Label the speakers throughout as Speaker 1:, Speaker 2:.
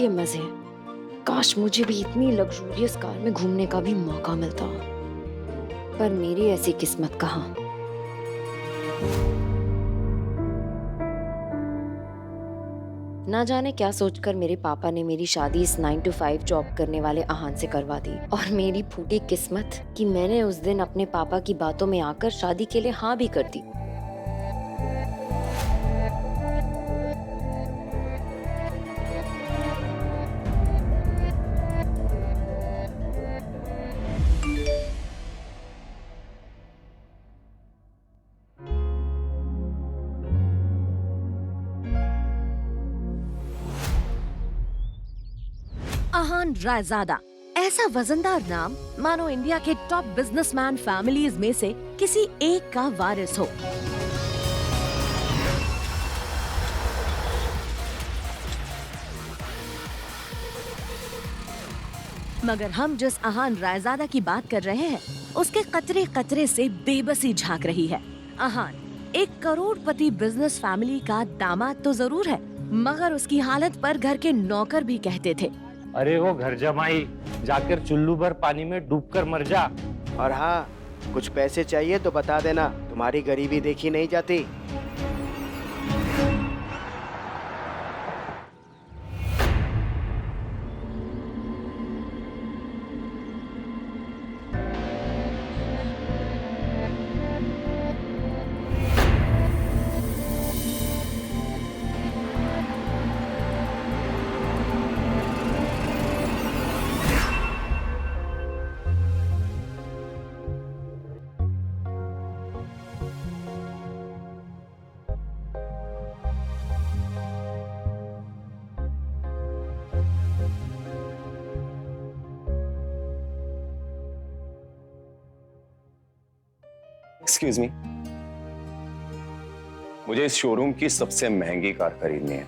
Speaker 1: के मजे हैं। काश मुझे भी इतनी लग्जूरियस कार में घूमने का भी मौका मिलता, पर मेरी ऐसी किस्मत कहाँ। ना जाने क्या सोचकर मेरे पापा ने मेरी शादी इस 9 to 5 जॉब करने वाले आहान से करवा दी, और मेरी फूटी किस्मत कि मैंने उस दिन अपने पापा की बातों में आकर शादी के लिए हाँ भी कर दी।
Speaker 2: आहान रायजादा, ऐसा वजनदार नाम मानो इंडिया के टॉप बिजनेसमैन फैमिलीज में से किसी एक का वारिस हो। मगर हम जिस आहान रायजादा की बात कर रहे हैं, उसके कतरे कतरे से बेबसी झांक रही है। आहान एक करोड़पति बिजनेस फैमिली का दामाद तो जरूर है, मगर उसकी हालत पर घर के नौकर भी कहते थे,
Speaker 3: अरे वो घर जमाई, जाकर चुल्लू भर पानी में डूबकर मर जा।
Speaker 4: और हाँ, कुछ पैसे चाहिए तो बता देना, तुम्हारी गरीबी देखी नहीं जाती।
Speaker 5: एक्सक्यूज मी, मुझे इस शोरूम की सबसे महंगी कार खरीदनी है।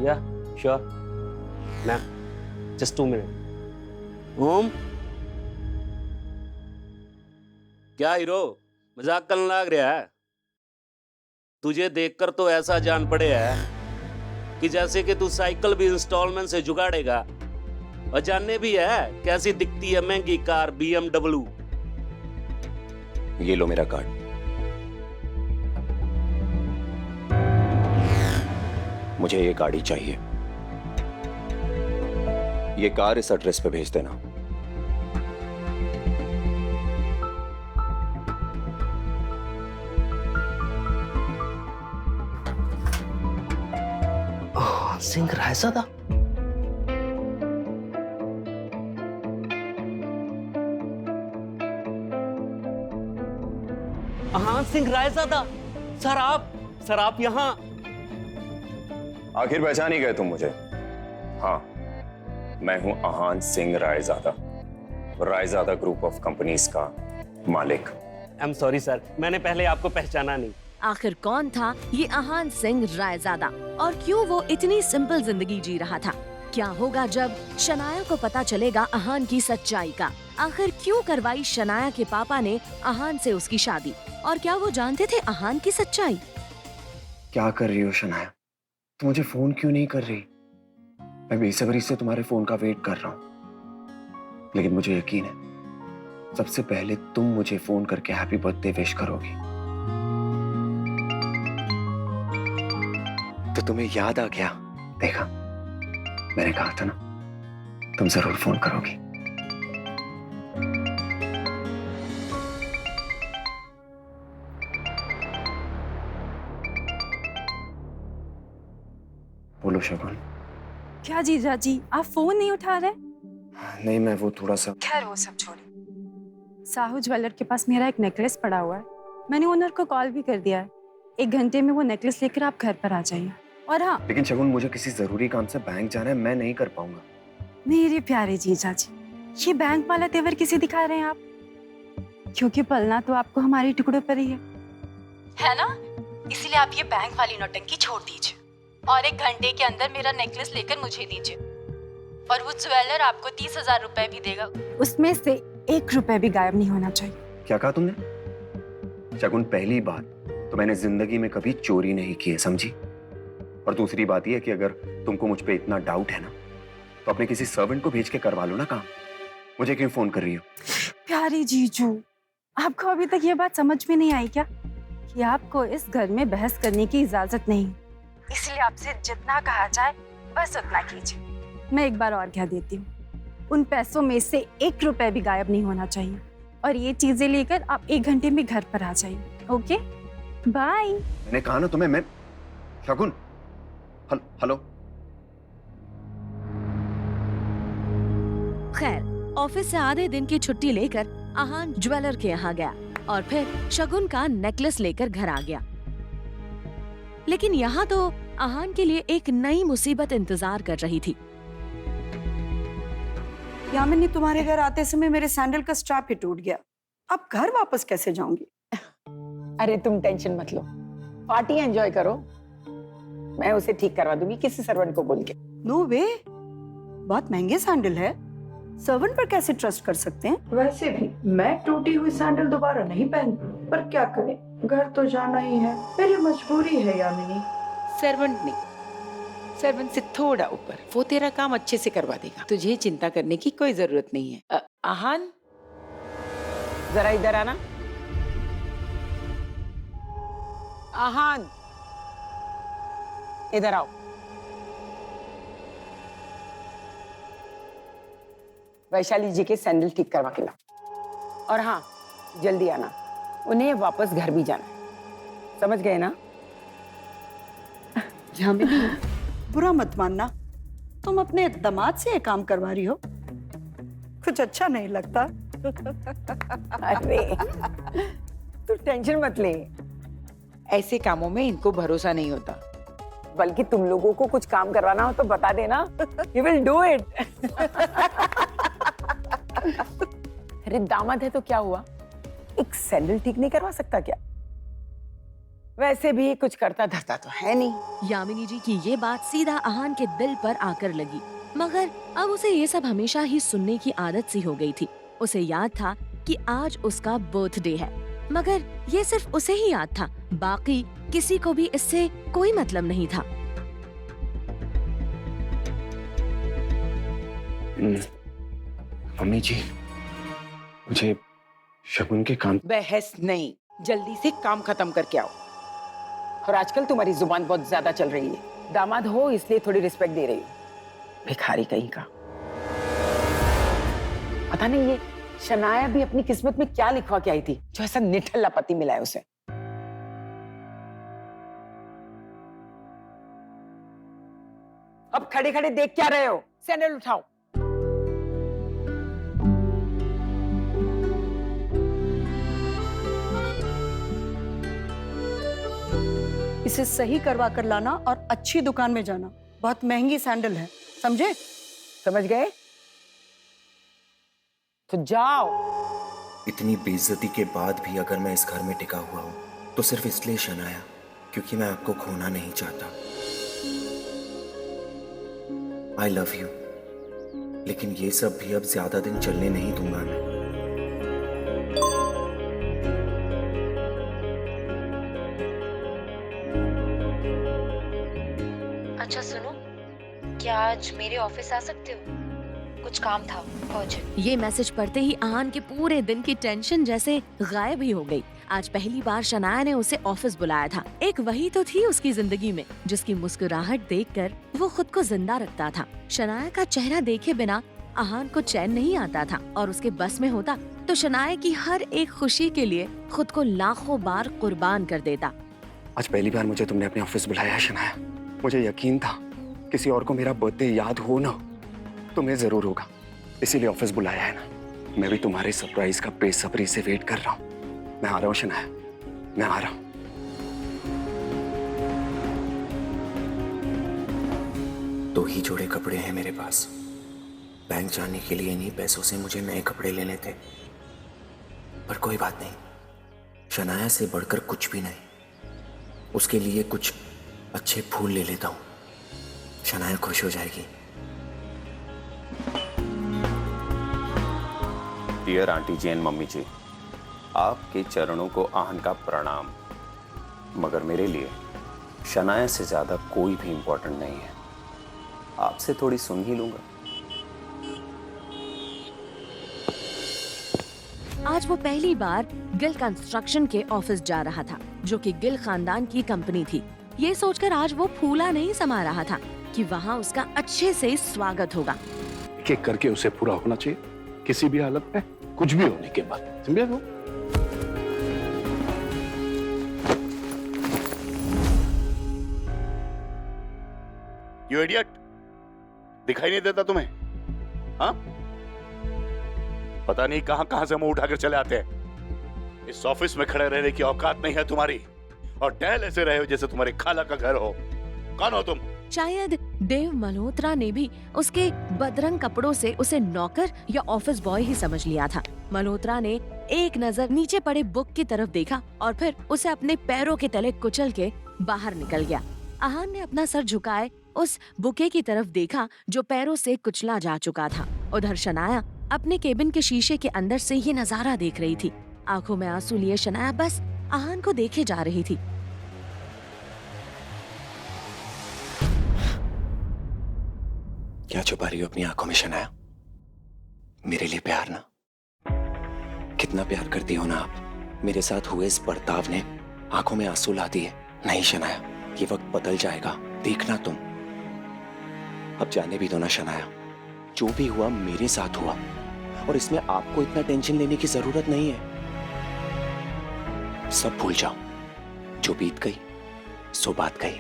Speaker 3: या श्योर
Speaker 4: मैम,
Speaker 3: जस्ट 2 मिनट।
Speaker 4: ओम,
Speaker 6: क्या हीरो, मजाक करने लग रहा है? तुझे देखकर तो ऐसा जान पड़े है कि जैसे कि तू साइकिल भी इंस्टॉलमेंट से जुगाड़ेगा, और जानने भी है कैसी दिखती है महंगी कार BMW।
Speaker 5: ये लो मेरा कार्ड। मुझे ये गाड़ी चाहिए। ये कार इस एड्रेस पे भेज देना।
Speaker 4: सिंह रायजादा।
Speaker 6: आहान सिंह रायजादा, सर आप यहाँ?
Speaker 5: आखिर पहचान ही गए तुम मुझे? हाँ, मैं हूं Ahaan Singh Raizada, Raizada group of companies का मालिक।
Speaker 6: आई एम सॉरी सर, मैंने पहले आपको पहचाना नहीं।
Speaker 2: आखिर कौन था ये आहान सिंह रायजादा, और क्यों वो इतनी सिंपल जिंदगी जी रहा था? क्या होगा जब शनाया को पता चलेगा आहान की सच्चाई का? आखिर क्यों करवाई शनाया के पापा ने आहान से उसकी शादी, और क्या वो जानते थे आहान की सच्चाई?
Speaker 7: क्या कर रही हो शनाया? तुम मुझे फोन क्यों नहीं कर रही? मैं बेसब्री से तुम्हारे फोन का वेट कर रहा हूँ, लेकिन मुझे यकीन है सबसे पहले तुम मुझे फोन करके हैप्पी बर्थडे विश करोगी। तो तुम्हें याद आ गया? देखा, मैंने कहा था ना, तुम जरूर फोन करोगी। बोलो शगुन।
Speaker 8: क्या जीजा जी, आप फोन नहीं उठा रहे?
Speaker 7: नहीं, मैं वो थोड़ा सा।
Speaker 8: खैर वो सब छोड़िए। साहू ज्वेलर के पास मेरा एक नेकलेस पड़ा हुआ है, मैंने ओनर को कॉल भी कर दिया है। 1 घंटे में वो नेकलेस लेकर आप घर पर आ जाइए। और हाँ,
Speaker 7: लेकिन शगुन, मुझे किसी जरूरी काम से बैंक जाना है, मैं नहीं कर पाऊंगा।
Speaker 8: मेरे प्यारे जीजा जी, ये बैंक वाला तेवर किसे दिखा रहे हैं आप? क्योंकि पलना तो आपको हमारे टुकड़ों पर ही है ना? इसलिए आप ये बैंक वाली नौटंकी छोड़ दीजिए और 1 घंटे के अंदर मेरा नेकलेस लेकर मुझे दीजिए, और वो ज्वेलर आपको 30,000 रुपए भी देगा। उसमें से 1 रुपए भी गायब नहीं होना चाहिए।
Speaker 7: क्या कहा तुमने? शगुन, पहली बात तो मैंने जिंदगी में कभी चोरी नहीं की है, समझी? और दूसरी बात यह है कि अगर तुमको मुझ पे इतना डाउट है ना, तो अपने किसी सर्वेंट को भेज के करवा लो ना काम। मुझे क्यों फोन कर रही हो?
Speaker 8: प्यारे जीजू, आपको अभी तक ये बात समझ में नहीं आई क्या कि आपको इस घर में बहस करने की इजाजत नहीं, इसलिए आपसे जितना कहा जाए बस उतना कीजिए। मैं एक बार और कह देती हूँ, उन पैसों में से 1 रुपए भी गायब नहीं होना चाहिए, और ये चीजें लेकर आप 1 घंटे में घर पर आ जाइए। Okay, bye.
Speaker 7: मैंने कहा ना तुम्हें, मैं शगुन। हेलो।
Speaker 2: खैर, ऑफिस से आधे दिन की छुट्टी लेकर आहान ज्वेलर के यहाँ गया और फिर शगुन का नेकलेस लेकर घर आ गया। लेकिन यहाँ तो आहान के लिए एक नई मुसीबत इंतजार कर रही थी।
Speaker 9: यामिनी, तुम्हारे घर आते समय मेरे सैंडल का स्ट्रैप ही टूट गया। अब घर वापस कैसे जाऊंगी?
Speaker 10: अरे तुम टेंशन मत लो, पार्टी एंजॉय करो। मैं उसे ठीक करवा दूंगी किसी सर्वेंट को बोल के।
Speaker 9: नो वे, बहुत महंगे सैंडल है, सर्वेंट पर कैसे ट्रस्ट कर सकते हैं? वैसे भी मैं टूटी हुई सैंडल दोबारा नहीं पहनती, पर क्या करें, घर तो जाना ही है, मेरी मजबूरी है यामिनी।
Speaker 10: सर्वेंट नहीं, सर्वेंट से थोड़ा ऊपर, वो तेरा काम अच्छे से करवा देगा, तुझे चिंता करने की कोई जरूरत नहीं है। आहान, जरा इधर आना। आहान, इधर आओ। वैशाली जी के सैंडल ठीक करवा के लाओ, और हाँ, जल्दी आना, उन्हें वापस घर भी जाना है, समझ गए ना?
Speaker 9: यामिनी, बुरा मत मानना, तुम अपने दामाद से ये काम करवा रही हो, कुछ अच्छा नहीं लगता।
Speaker 10: अरे तू टेंशन मत ले, ऐसे कामों में इनको भरोसा नहीं होता। बल्कि तुम लोगों को कुछ काम करवाना हो तो बता देना, you will do it। अरे दामाद है तो क्या हुआ, एक सैंडल ठीक नहीं करवा सकता क्या? वैसे भी कुछ करता धरता तो है नहीं।
Speaker 2: यामिनी जी की ये बात सीधा आहान के दिल पर आकर लगी, मगर अब उसे ये सब हमेशा ही सुनने की आदत सी हो गई थी। उसे याद था कि आज उसका बर्थडे है, मगर ये सिर्फ उसे ही याद था, बाकी किसी को भी इससे कोई मतलब नहीं था।
Speaker 7: मम्मी जी, मुझे शगुन के काम।
Speaker 10: बहस नहीं, जल्दी से काम खत्म करके आओ। और आजकल तुम्हारी जुबान बहुत ज्यादा चल रही है, दामाद हो इसलिए थोड़ी रिस्पेक्ट दे रही हो। भिखारी कहीं का। पता नहीं ये शनाया भी अपनी किस्मत में क्या लिखवा के आई थी जो ऐसा निठल्ला पति मिला है उसे। अब खड़े खड़े देख क्या रहे हो, सैंडल उठाओ।
Speaker 9: इसे सही करवा कर लाना और अच्छी दुकान में जाना, बहुत महंगी सैंडल है, समझे?
Speaker 10: समझ गए? तो जाओ।
Speaker 7: इतनी बेइज्जती के बाद भी अगर मैं इस घर में टिका हुआ हूँ तो सिर्फ इसलिए शनाया, क्योंकि मैं आपको खोना नहीं चाहता। आई लव यू, लेकिन ये सब भी अब ज्यादा दिन चलने नहीं दूंगा मैं।
Speaker 1: अच्छा सुनो, क्या आज मेरे ऑफिस आ सकते हो? कुछ काम था अर्जेंट।
Speaker 2: ये मैसेज पढ़ते ही आहान के पूरे दिन की टेंशन जैसे गायब ही हो गई। आज पहली बार शनाया ने उसे ऑफिस बुलाया था। एक वही तो थी उसकी जिंदगी में जिसकी मुस्कुराहट देखकर वो खुद को जिंदा रखता था। शनाया का चेहरा देखे बिना आहान को चैन नहीं आता था, और उसके बस में होता तो शनाया की हर एक खुशी के लिए खुद को लाखों बार कुर्बान कर देता।
Speaker 7: आज पहली बार मुझे तुमने अपने ऑफिस बुलाया है शनाया। मुझे यकीन था किसी और को मेरा बर्थडे याद हो ना तुम्हें जरूर होगा, इसीलिए ऑफिस बुलाया है ना। मैं भी तुम्हारे सरप्राइज का बेसब्री से वेट कर रहा हूँ। मैं आ रहा हूँ शनाया, मैं आ रहा हूँ। दो ही जोड़े कपड़े हैं मेरे पास। बैंक जाने के लिए इन्हीं पैसों से मुझे नए कपड़े लेने थे, पर कोई बात नहीं, शनाया से बढ़कर कुछ भी नहीं। उसके लिए कुछ अच्छे फूल ले लेता हूँ, शनाया खुश हो जाएगी।
Speaker 5: Dear aunty ji and mummy ji, आपके चरणों को आहान का प्रणाम। मगर मेरे लिए शनाया से ज्यादा कोई भी इंपॉर्टेंट नहीं है। आपसे थोड़ी सुन ही लूंगा।
Speaker 2: आज वो पहली बार गिल कंस्ट्रक्शन के ऑफिस जा रहा था, जो कि गिल खानदान की कंपनी थी। ये सोचकर आज वो फूला नहीं समा रहा था कि वहाँ उसका अच्छे से स्वागत होगा।
Speaker 11: एक एक करके उसे पूरा होना चाहिए, किसी भी हालत में, कुछ भी होने के बाद, समझे वो?
Speaker 12: यू इडियट, दिखाई नहीं देता तुम्हें? हाँ, पता नहीं कहां कहां से मुंह उठाकर चले आते हैं। इस ऑफिस में खड़े रहने की औकात नहीं है तुम्हारी, और टहल ऐसे रहे हो जैसे तुम्हारी खाला का घर हो। कौन हो तुम?
Speaker 2: शायद देव मल्होत्रा ने भी उसके बदरंग कपड़ों से उसे नौकर या ऑफिस बॉय ही समझ लिया था। मल्होत्रा ने एक नजर नीचे पड़े बुक की तरफ देखा और फिर उसे अपने पैरों के तले कुचल के बाहर निकल गया। आहान ने अपना सर झुकाए उस बुके की तरफ देखा जो पैरों से कुचला जा चुका था। उधर शनाया अपने केबिन के शीशे के अंदर से ये नजारा देख रही थी। आंखों में आंसू लिए शनाया बस आहान को देखे जा रही थी।
Speaker 7: क्या छुपा रही हो अपनी आंखों में शनाया? मेरे लिए प्यार ना, कितना प्यार करती हो ना आप। मेरे साथ हुए इस बर्ताव ने आंखों में आंसू ला दिए। नहीं शनाया, ये वक्त बदल जाएगा, देखना तुम। अब जाने भी दो ना शनाया, जो भी हुआ मेरे साथ हुआ और इसमें आपको इतना टेंशन लेने की जरूरत नहीं है। सब भूल जाओ, जो बीत गई सो बात गई।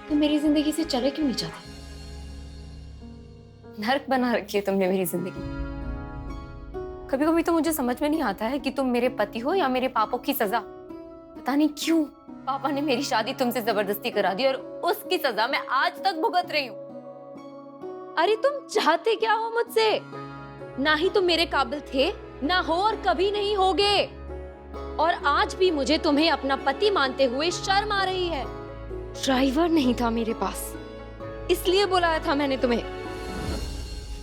Speaker 1: तुम मेरी जिंदगी से चले क्यों नहीं जाते? नर्क बना रखी है तुमने मेरी जिंदगी। कभी कभी तो मुझे समझ में नहीं आता है कि तुम मेरे पति हो या मेरे पापों की सजा। पता नहीं क्यों पापा ने मेरी शादी तुमसे जबरदस्ती करा दी और उसकी सजा मैं आज तक भुगत रही हूँ। अरे तुम चाहते क्या हो मुझसे? ना ही तुम मेरे काबिल थे, ना हो और कभी नहीं होगे। और आज भी मुझे तुम्हें अपना पति मानते हुए शर्म आ रही है। ड्राइवर नहीं था मेरे पास, इसलिए बुलाया था मैंने तुम्हें।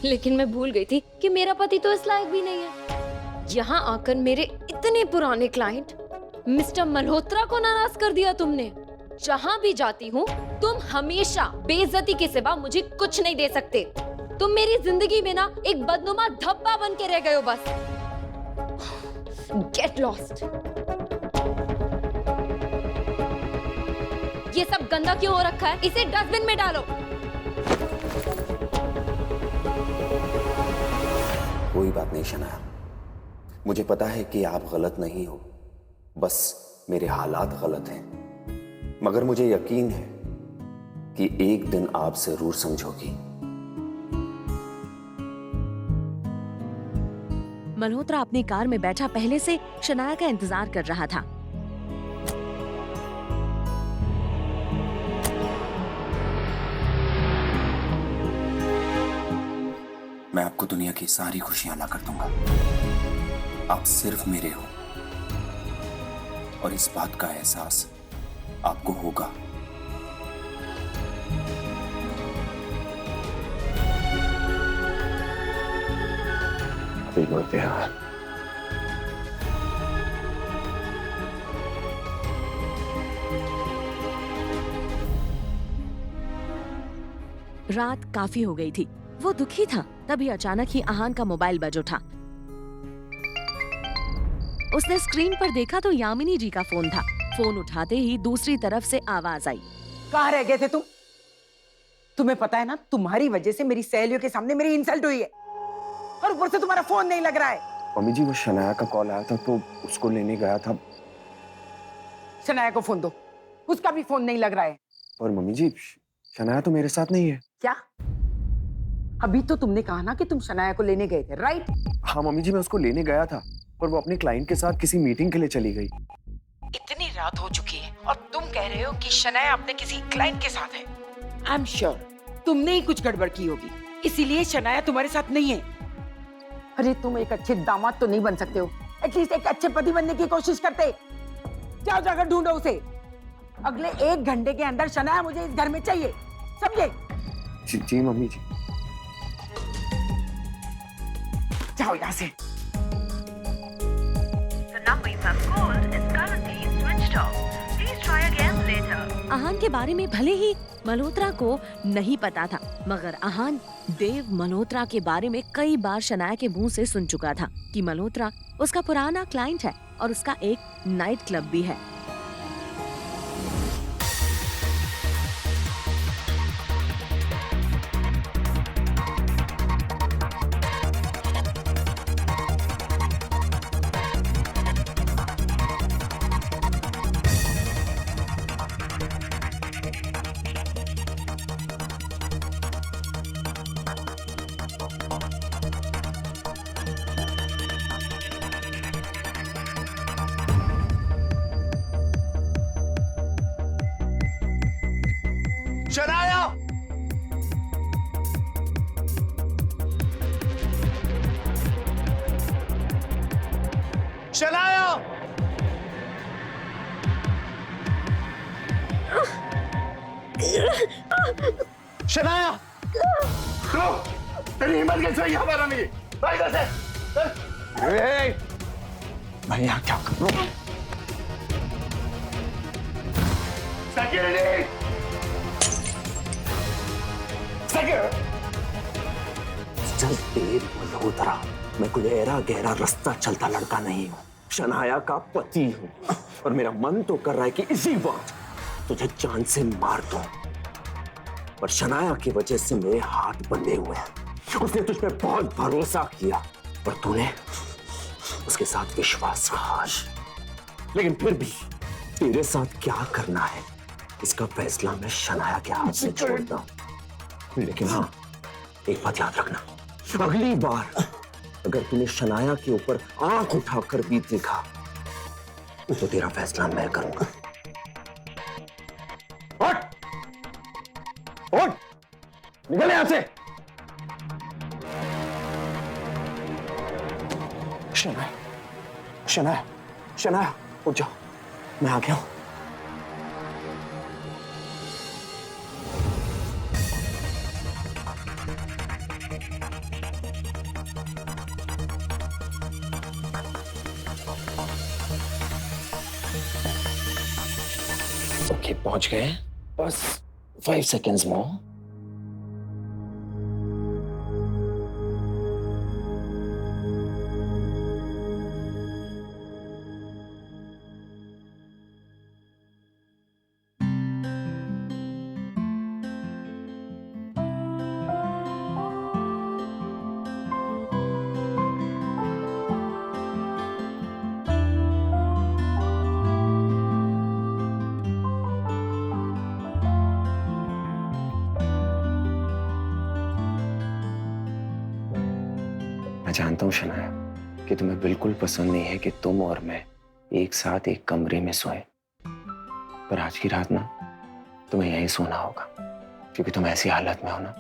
Speaker 1: लेकिन मैं भूल गई थी कि मेरा पति तो इस लायक भी नहीं है। यहाँ आकर मेरे इतने पुराने क्लाइंट मिस्टर मल्होत्रा को नाराज कर दिया तुमने। जहाँ भी जाती हूँ तुम हमेशा बेइज्जती के सिवा मुझे कुछ नहीं दे सकते। तुम मेरी जिंदगी में ना एक बदनुमा धब्बा बन के रह गए हो बस। Get lost. ये सब गंदा क्यों हो रखा है? इसे डस्टबिन में डालो।
Speaker 7: कोई बात नहीं शनाया, मुझे पता है कि आप गलत नहीं हो, बस मेरे हालात गलत हैं। मगर मुझे यकीन है कि एक दिन आप जरूर समझोगी।
Speaker 2: मल्होत्रा अपनी कार में बैठा पहले से शनाया का इंतजार कर रहा था।
Speaker 7: मैं आपको दुनिया की सारी खुशियां ला कर दूंगा। आप सिर्फ मेरे हो और इस बात का एहसास आपको होगा। Happy birthday, यार।
Speaker 2: रात काफी हो गई थी, वो दुखी था। तभी अचानक ही आहान का मोबाइल बज उठा। उसने स्क्रीन पर देखा तो यामिनी जी का फोन था। फोन उठाते ही दूसरी तरफ से आवाज आई।
Speaker 10: कहाँ रह गए थे तुम? तुम्हें पता है ना, तुम्हारी वजह से मेरी सहेलियों के सामने मेरी इंसल्ट हुई है, और ऊपर से तुम्हारा फोन नहीं लग रहा है।
Speaker 7: मम्मी जी, वो शनाया का कॉल आया था तो उसको लेने गया था।
Speaker 10: शनाया को फोन दो, उसका भी फोन नहीं लग रहा है।
Speaker 7: और मम्मी जी, शनाया तो मेरे साथ नहीं है।
Speaker 10: क्या? अभी तो तुमने कहा ना कि तुम शनाया को लेने गए थे, राइट?
Speaker 7: हाँ मम्मी जी, मैं उसको लेने गया था, पर वो अपने क्लाइंट के साथ किसी मीटिंग के लिए चली गई।
Speaker 10: इतनी रात हो चुकी है और तुम कह रहे हो कि शनाया अपने किसी क्लाइंट के साथ है। आई एम श्योर तुमने ही कुछ गड़बड़ की होगी, इसीलिए शनाया तुम्हारे साथ नहीं है। अरे तुम एक अच्छे दामाद तो नहीं बन सकते हो? एटलीस्ट एक अच्छे पति बनने की कोशिश करते। जाओ जाकर ढूंढो उसे। अगले 1 घंटे के अंदर शनाया मुझे इस घर में चाहिए, समझे?
Speaker 7: जी मम्मी जी।
Speaker 10: जाओ यहाँ से।
Speaker 13: The number you have called is currently switched off. Please try again
Speaker 2: आहान के बारे में भले ही मल्होत्रा को नहीं पता था, मगर आहान देव मल्होत्रा के बारे में कई बार शनाया के मुंह से सुन चुका था कि मल्होत्रा उसका पुराना क्लाइंट है और उसका एक नाइट क्लब भी है।
Speaker 12: शनाया! शनाया! शनाया! तेरी हिम्मत कैसे हुई हमारा नहीं? भाई कैसे?
Speaker 7: मैं यहाँ क्या कर रहा हूँ?
Speaker 12: सेक्यूरिटी!
Speaker 7: चल तेज मल्होत्रा, मैं कोई गहरा गहरा रास्ता चलता लड़का नहीं हूँ। शनाया का पति हूँ और मेरा मन तो कर रहा है कि इसी वक्त तुझे जान से मार दूं, पर शनाया की वजह से मेरे हाथ बंधे हुए हैं। उसने तुझ पे बहुत भरोसा किया पर तूने उसके साथ विश्वासघात। लेकिन फिर भी तेरे साथ क्या करना है इसका फैसला मैं शनाया के हाथ में छोड़ता हूँ। लेकिन हाँ, एक बात याद रखना, अगली बार अगर तूने शनाया के ऊपर आंख उठाकर भी देखा तो तेरा फैसला मैं करूंगा। उठ! उठ! निकल यहां से! शनाया, शनाया, शनाया, उठ जाओ, मैं आ गया हूं। ओके, पहुंच गए, बस 5 seconds more। मैं जानता हूँ शनाया कि तुम्हें बिल्कुल पसंद नहीं है कि तुम और मैं एक साथ एक कमरे में सोए, पर आज की रात ना तुम्हें यहीं सोना होगा, क्योंकि तुम ऐसी हालत में हो ना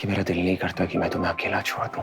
Speaker 7: कि मेरा दिल नहीं करता कि मैं तुम्हें अकेला छोड़ दूं।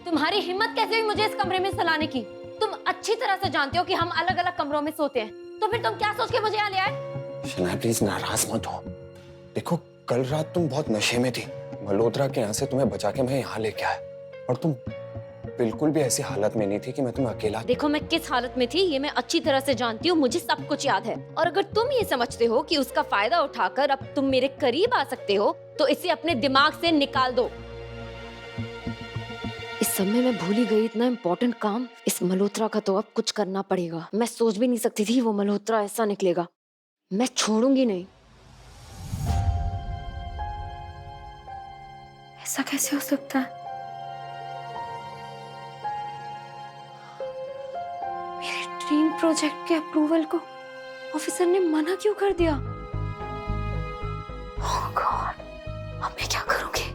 Speaker 1: तुम्हारी हिम्मत कैसे हुई मुझे इस कमरे में सुलाने की? तुम अच्छी तरह से जानते हो कि हम अलग अलग कमरों में सोते हैं, तो फिर तुम क्या सोच के मुझे यहाँ ले आए?
Speaker 7: शनाया प्लीज नाराज मत हो। देखो कल रात तुम बहुत नशे में थी, मल्होत्रा के यहाँ से तुम्हें बचा के मैं यहाँ लेके आया, और तुम बिल्कुल भी ऐसी हालत में नहीं थी कि मैं तुम्हें अकेला।
Speaker 1: देखो मैं किस हालत में थी ये मैं अच्छी तरह से जानती हूँ, मुझे सब कुछ याद है। और अगर तुम ये समझते हो कि उसका फायदा उठाकर अब तुम मेरे करीब आ सकते हो तो इसे अपने दिमाग से निकाल दो। इस समय मैं भूल ही गई इतना इम्पोर्टेंट काम। इस मल्होत्रा का तो अब कुछ करना पड़ेगा। मैं सोच भी नहीं सकती थी वो मल्होत्रा ऐसा निकलेगा। मैं छोड़ूंगी नहीं।
Speaker 8: ऐसा कैसे हो सकता है? मेरे ड्रीम प्रोजेक्ट के अप्रूवल को ऑफिसर ने मना क्यों कर दिया? ओह गॉड, अब मैं क्या करूंगी?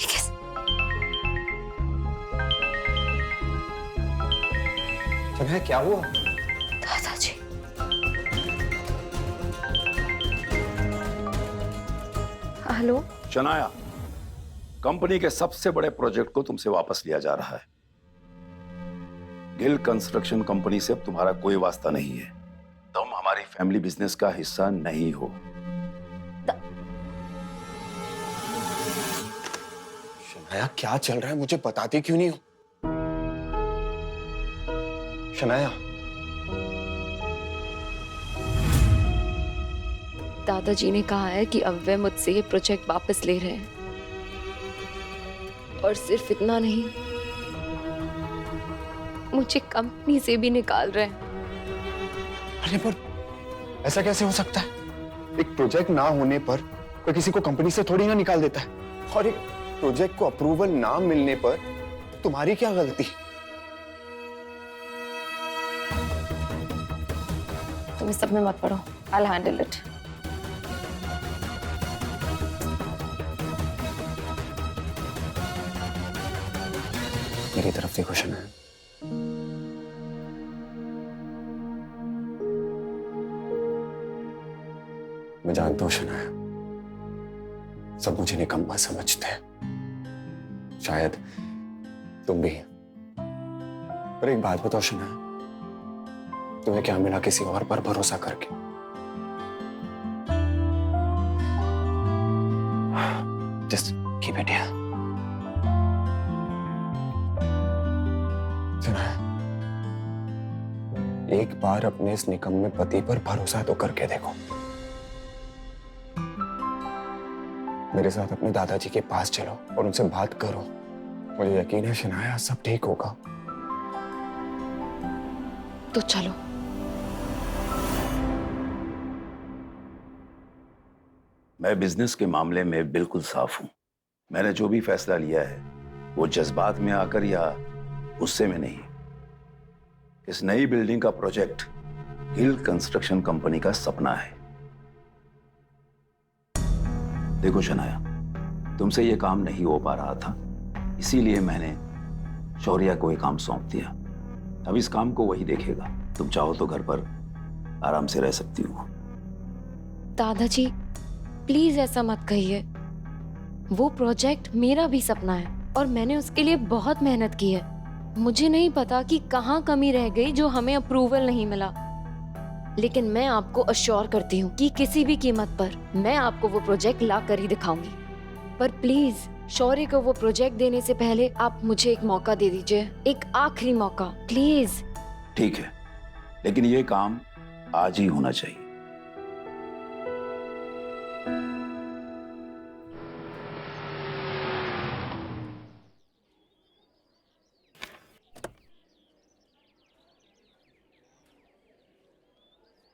Speaker 8: ये कैसे?
Speaker 7: शनाया क्या हुआ?
Speaker 8: दादाजी
Speaker 1: हेलो।
Speaker 12: शनाया, कंपनी के सबसे बड़े प्रोजेक्ट को तुमसे वापस लिया जा रहा है। गिल कंस्ट्रक्शन कंपनी से अब तुम्हारा कोई वास्ता नहीं है। तुम हमारी फैमिली बिजनेस का हिस्सा नहीं हो।
Speaker 7: शनाया क्या चल रहा है, मुझे बताती क्यों नहीं हो? शनाया,
Speaker 1: दादाजी ने कहा है कि अब वे मुझसे ये प्रोजेक्ट वापस ले रहे हैं, और सिर्फ इतना नहीं, मुझे कंपनी से भी निकाल रहे हैं।
Speaker 7: अरे पर ऐसा कैसे हो सकता है? एक प्रोजेक्ट ना होने पर कोई किसी को कंपनी से थोड़ी ना निकाल देता है। और एक प्रोजेक्ट को अप्रूवल ना मिलने पर तुम्हारी क्या गलती?
Speaker 1: तुम इस सब में मत पड़ो, I'll handle it।
Speaker 7: मेरी तरफ देखो शनाया, मैं जानता हूं शनाया, सब मुझे निकम्मा समझते हैं, शायद तुम भी। पर एक बात बताओ शनाया, तुम्हें क्या मिला किसी और पर भरोसा करके? Just keep it here। Shanaya, एक बार अपने इस निकम्मे पति पर भरोसा तो करके देखो। मेरे साथ अपने दादाजी के पास चलो और उनसे बात करो। मुझे यकीन है शनाया सब ठीक होगा।
Speaker 1: तो चलो।
Speaker 12: मैं बिजनेस के मामले में बिल्कुल साफ हूं। मैंने जो भी फैसला लिया है वो जज्बात में आकर या गुस्से में नहीं। इस नई बिल्डिंग का प्रोजेक्ट गिल कंस्ट्रक्शन कंपनी का सपना है। देखो शनाया, तुमसे ये काम नहीं हो पा रहा था, इसीलिए मैंने शौर्या को ये काम सौंप दिया। अब इस काम को वही देखेगा। तुम चाहो तो घर पर आराम से रह सकती हो।
Speaker 1: दादाजी प्लीज ऐसा मत कहिए। वो प्रोजेक्ट मेरा भी सपना है और मैंने उसके लिए बहुत मेहनत की है। मुझे नहीं पता कि कहाँ कमी रह गई जो हमें अप्रूवल नहीं मिला, लेकिन मैं आपको अश्योर करती हूँ कि किसी भी कीमत पर मैं आपको वो प्रोजेक्ट ला कर ही दिखाऊंगी। पर प्लीज शौर्य को वो प्रोजेक्ट देने से पहले आप मुझे एक मौका दे दीजिए, एक आखिरी मौका प्लीज।
Speaker 12: ठीक है, लेकिन ये काम आज ही होना चाहिए।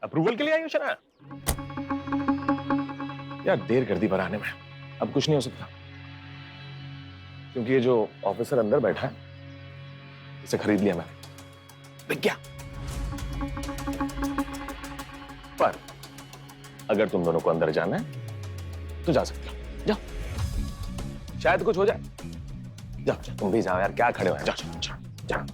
Speaker 11: अप्रूवल के लिए आई हो शनाया? यार देर कर दी पर आने में। अब कुछ नहीं हो सकता, क्योंकि ये जो ऑफिसर अंदर बैठा है इसे खरीद लिया मैंने। बिक गया। पर अगर तुम दोनों को अंदर जाना है तो जा सकते हो। जाओ, शायद कुछ हो जाए। जाओ जाओ, तुम भी जाओ यार, क्या खड़े हो? जाओ जाओ जाओ जाओ।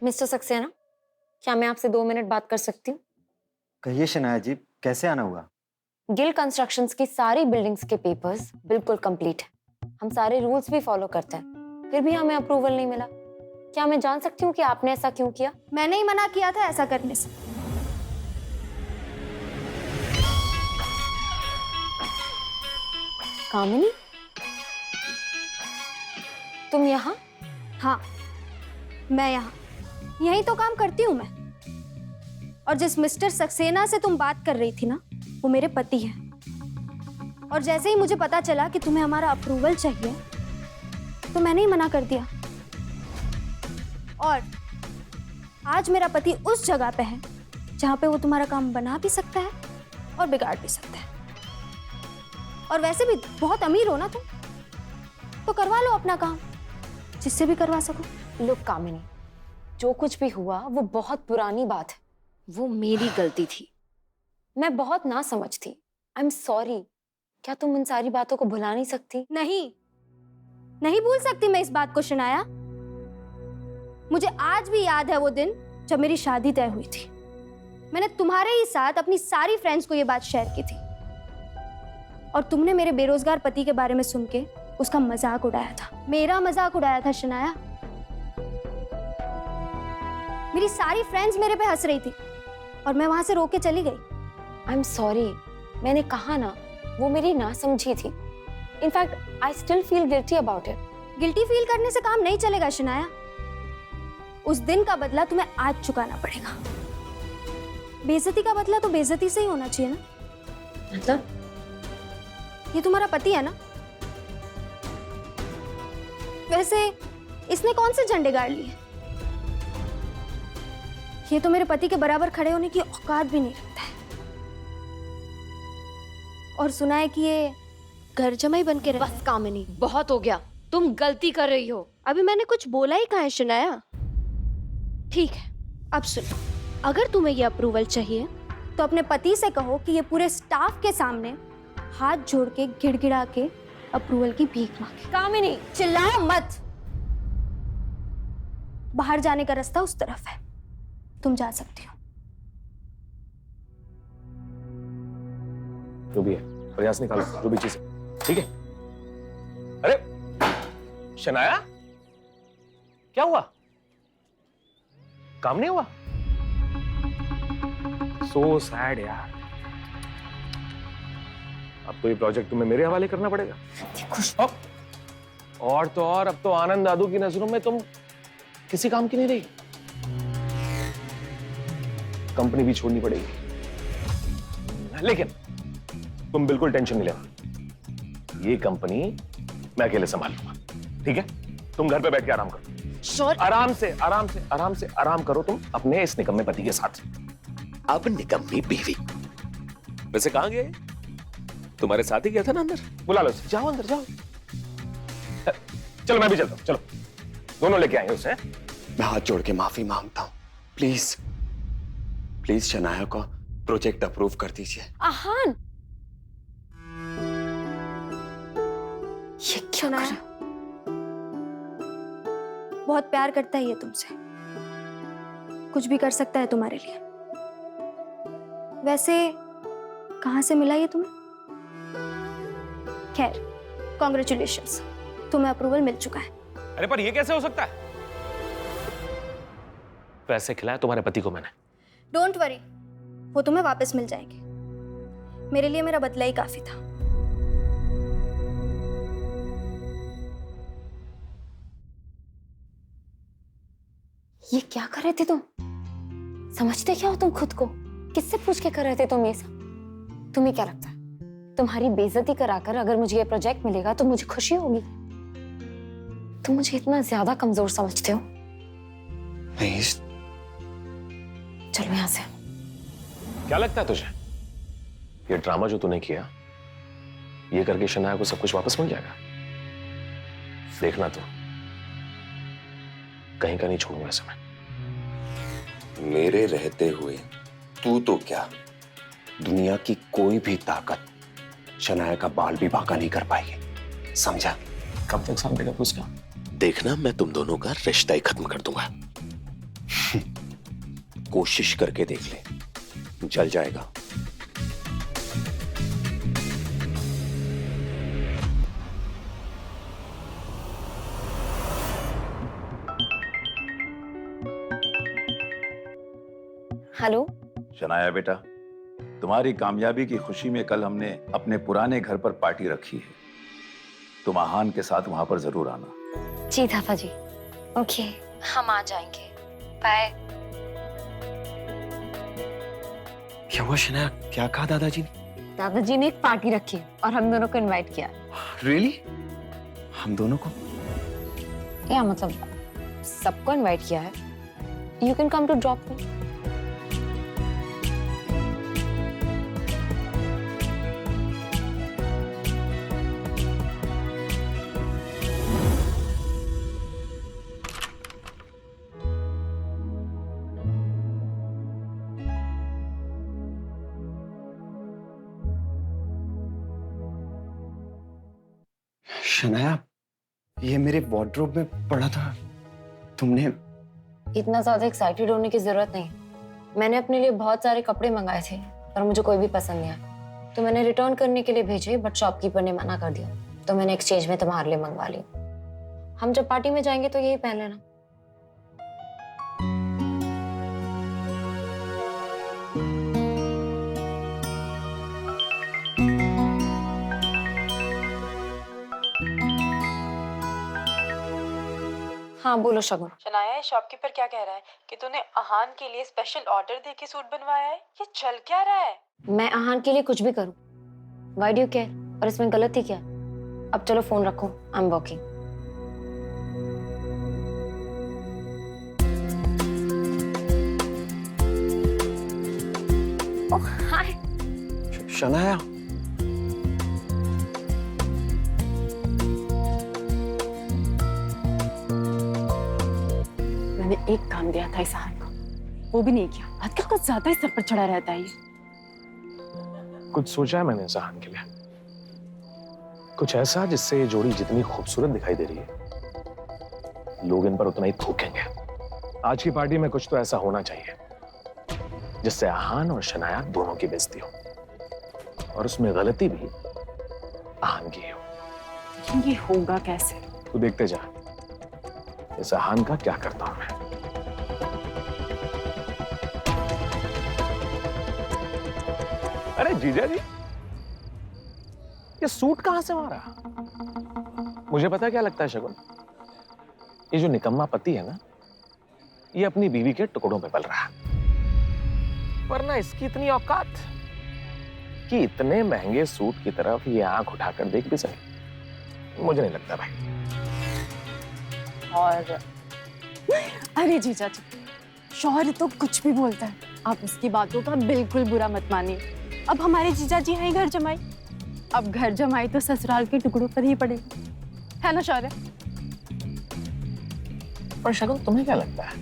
Speaker 1: मिस्टर सक्सेना, क्या मैं आपसे 2 मिनट बात कर सकती हूँ?
Speaker 13: कहिए शनाया जी, कैसे आना हुआ?
Speaker 1: गिल कंस्ट्रक्शंस की सारी बिल्डिंग्स के पेपर्स बिल्कुल कंप्लीट है। हम सारे रूल्स भी फॉलो करते हैं, फिर भी हमें अप्रूवल नहीं मिला। क्या मैं जान सकती हूँ कि आपने ऐसा क्यों किया?
Speaker 8: मैंने ही मना किया था ऐसा करने से।
Speaker 1: कामिनी, तुम यहाँ?
Speaker 8: हाँ, मैं यहाँ यही तो काम करती हूँ मैं। और जिस मिस्टर सक्सेना से तुम बात कर रही थी ना, वो मेरे पति हैं। और जैसे ही मुझे पता चला कि तुम्हें हमारा अप्रूवल चाहिए, तो मैंने ही मना कर दिया। और आज मेरा पति उस जगह पे है जहाँ पे वो तुम्हारा काम बना भी सकता है और बिगाड़ भी सकता है। और वैसे भी बहुत अमीर हो ना तुम, तो करवा लो अपना काम, जिससे भी करवा सको।
Speaker 1: लुक कामिनी, जो कुछ भी हुआ वो बहुत पुरानी बात है। वो मेरी गलती थी, मैं बहुत ना समझ थी। I am sorry. क्या तुम इन सारी बातों को भुला नहीं सकती?
Speaker 8: नहीं भूल सकती मैं इस बात को शनाया। मुझे आज भी याद है वो दिन
Speaker 14: जब मेरी शादी तय हुई थी, मैंने तुम्हारे ही साथ अपनी सारी फ्रेंड्स को ये बात शेयर की थी और तुमने मेरे बेरोजगार पति के बारे में सुन के उसका मजाक उड़ाया था, मेरा मजाक उड़ाया था शनाया। मेरी सारी फ्रेंड्स मेरे पे हंस रही थी और मैं वहां से रोक के चली गई।
Speaker 1: आई एम सॉरी, मैंने कहा ना, वो मेरी नासमझी थी। In fact I still feel guilty about it.
Speaker 14: Guilty feel करने से काम नहीं चलेगा शनाया। उस दिन का बदला तुम्हें आज चुकाना पड़ेगा। बेइज्जती का बदला तो बेइज्जती से ही होना चाहिए ना।
Speaker 1: मतलब?
Speaker 14: ये तुम्हारा पति है ना? वैसे इसने कौन से झंडे गाड़ लिए? ये तो मेरे पति के बराबर खड़े होने की औकात भी नहीं रखता है। और सुना है कि ये घर जमाई बन के
Speaker 1: बस कामिनी, बहुत हो गया, तुम गलती कर रही हो।
Speaker 14: अभी मैंने कुछ बोला ही कहाँ है शनाया। ठीक है, अब सुनो, अगर तुम्हें ये अप्रूवल चाहिए तो अपने पति से कहो कि ये पूरे स्टाफ के सामने हाथ जोड़ के गिड़गिड़ा के अप्रूवल की भीख मांगे।
Speaker 1: कामिनी,
Speaker 14: चिल्लाओ मत। बाहर जाने का रास्ता उस तरफ है, तुम जा सकती हो।
Speaker 11: जो भी है प्रयास निकालो, जो भी चीज है, ठीक है? अरे शनाया, क्या हुआ? काम नहीं हुआ? सो सैड यार। अब तो ये प्रोजेक्ट तुम्हें मेरे हवाले करना पड़ेगा। और तो और, अब तो आनंद दादू की नजरों में तुम किसी काम की नहीं रही। कंपनी भी छोड़नी पड़ेगी। लेकिन तुम बिल्कुल टेंशन नहीं लेना, ये कंपनी मैं अकेले संभाल लूंगा, ठीक है? तुम घर पे बैठ के आराम करो। आराम से आराम से आराम से आराम करो तुम अपने इस निकम्मे पति के साथ।
Speaker 6: अब निकम्मी बीवी। वैसे कहां गए? तुम्हारे साथ ही गया था ना अंदर?
Speaker 11: बुला लो, जाओ अंदर जाओ। चलो मैं भी चलता हूं, चलो दोनों लेके आए उसे।
Speaker 7: मैं हाथ जोड़ के माफी मांगता हूं, प्लीज प्लीज शनाया को प्रोजेक्ट अप्रूव कर दीजिए।
Speaker 1: आहान, ये क्या कर रहा है?
Speaker 14: बहुत प्यार करता है ये तुमसे, कुछ भी कर सकता है तुम्हारे लिए। वैसे कहां से मिला ये तुम्हें? खैर, कॉन्ग्रेचुलेशंस, तुम्हें अप्रूवल मिल चुका है।
Speaker 11: अरे पर ये कैसे हो सकता है? पैसे खिलाए तुम्हारे पति को मैंने।
Speaker 14: डोंट वरी, वो तुम्हें वापस मिल जाएंगे। मेरे लिए मेरा बदला ही काफी था।
Speaker 1: ये क्या कर रहे थे तुम? समझते क्या हो तुम खुद को? किससे पूछ के कर रहे थे तुम ये सब? तुम्हें क्या लगता है तुम्हारी बेइज्जती कराकर अगर मुझे ये प्रोजेक्ट मिलेगा तो मुझे खुशी होगी? तुम मुझे इतना ज्यादा कमजोर समझते हो?
Speaker 7: नहीं।
Speaker 1: चलो यहां से।
Speaker 11: क्या लगता है तुझे ये ड्रामा जो तूने किया, ये करके शनाया को सब कुछ वापस मिल जाएगा? देखना तो, कहीं का नहीं छोड़ूंगा इसे मैं।
Speaker 5: मेरे रहते हुए तू तो क्या,
Speaker 7: दुनिया की कोई भी ताकत शनाया का बाल भी बांका नहीं कर पाएगी, समझा?
Speaker 11: कब तक समझेगा तू उसका?
Speaker 5: देखना मैं तुम दोनों का रिश्ता ही खत्म कर दूंगा। कोशिश करके देख ले, जल जाएगा।
Speaker 1: हेलो
Speaker 12: शनाया बेटा, तुम्हारी कामयाबी की खुशी में कल हमने अपने पुराने घर पर पार्टी रखी है। तुम आहान के साथ वहां पर जरूर आना।
Speaker 1: जी थापा जी, ओके, हम आ जाएंगे। बाय।
Speaker 7: क्या हुआ शनाया, क्या कहा दादाजी ने?
Speaker 1: दादाजी ने एक पार्टी रखी और हम दोनों को इनवाइट किया।
Speaker 7: रियली? हम दोनों को?
Speaker 1: या मतलब सबको इनवाइट किया है। You can come to drop me.
Speaker 7: Shanaya, ये मेरे वार्डरोब में पड़ा था, तुमने
Speaker 1: इतना ज्यादा एक्साइटेड होने की जरूरत नहीं। मैंने अपने लिए बहुत सारे कपड़े मंगाए थे पर मुझे कोई भी पसंद नहीं आया, तो मैंने रिटर्न करने के लिए भेजे, बट शॉपकीपर ने मना कर दिया, तो मैंने एक्सचेंज में तुम्हारे लिए मंगवा लिया। हम जब पार्टी में जाएंगे तो यही पहन लेना। हाँ बोलो शगुन।
Speaker 8: शनाया, शॉपकीपर क्या कह रहा है कि तूने आहान के लिए स्पेशल ऑर्डर दे के सूट बनवाया है? ये चल क्या रहा है?
Speaker 1: मैं आहान के लिए कुछ भी करूं, व्हाई डू यू केयर? और इसमें गलती क्या? अब चलो फोन रखो, आई एम वर्किंग। ओह हाय
Speaker 7: शनाया,
Speaker 8: मैंने एक काम दिया था इस आहान को, वो भी नहीं किया। आजकल कुछ ज्यादा ही सर पर चढ़ा रहता है ये।
Speaker 11: कुछ सोचा है मैंने जहान के लिए, कुछ ऐसा जिससे ये जोड़ी जितनी खूबसूरत दिखाई दे रही है लोग इन पर उतना ही थूकेंगे। आज की पार्टी में कुछ तो ऐसा होना चाहिए जिससे आहान और शनाया दोनों की बेइज्जती हो, और उसमें गलती भी आहान की हो।
Speaker 8: लेकिन ये होगा कैसे?
Speaker 11: तू देखते जा इस आहान का क्या करता हूं मैं। अरे जीजा जी, ये सूट कहां से मारा? मुझे पता क्या लगता है शगुन, ये जो निकम्मा पति है ना, ये अपनी बीवी के टुकड़ों पे पल रहा है। वरना इसकी इतनी औकात कि इतने महंगे सूट की तरफ ये आंख उठाकर देख भी सके, मुझे नहीं लगता भाई।
Speaker 8: और अरे जीजा जी, शौहर तो कुछ भी बोलता है, आप उसकी बातों का बिल्कुल बुरा मत मानिए। अब हमारे जीजा जी हैं घर जमाई, अब घर जमाई तो ससुराल के टुकड़ों पर ही पड़ेगा, है ना शौर्य?
Speaker 11: पर शगुन, तुम्हें क्या लगता है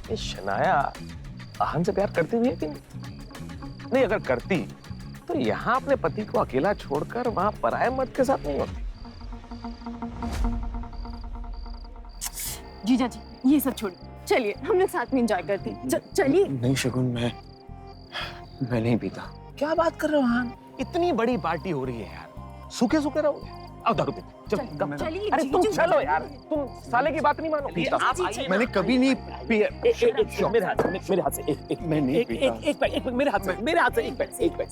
Speaker 11: ये शनाया आहान से प्यार करती भी है कि नहीं? अगर करती तो यहाँ अपने पति को अकेला छोड़कर वहां पराये मर्द के साथ नहीं होती।
Speaker 8: जीजा जी ये सब छोड़िए, चलिए हम लोग साथ में एंजॉय करते हैं। चलिए।
Speaker 7: नहीं शगुन, मैं नहीं पीता।
Speaker 11: क्या बात कर रहे हो आहान, इतनी बड़ी पार्टी हो रही है यार, सूखे सूखे रहोगे। आओ दारू पीते।
Speaker 8: चलिए।
Speaker 11: अरे तुम चलो यार, तुम साले की बात नहीं मानो।
Speaker 7: आप आइए, मैंने कभी नहीं पिया।
Speaker 11: मेरे हाथ से एक
Speaker 7: मैं नहीं पीता।
Speaker 11: एक मेरे हाथ से एक पैक।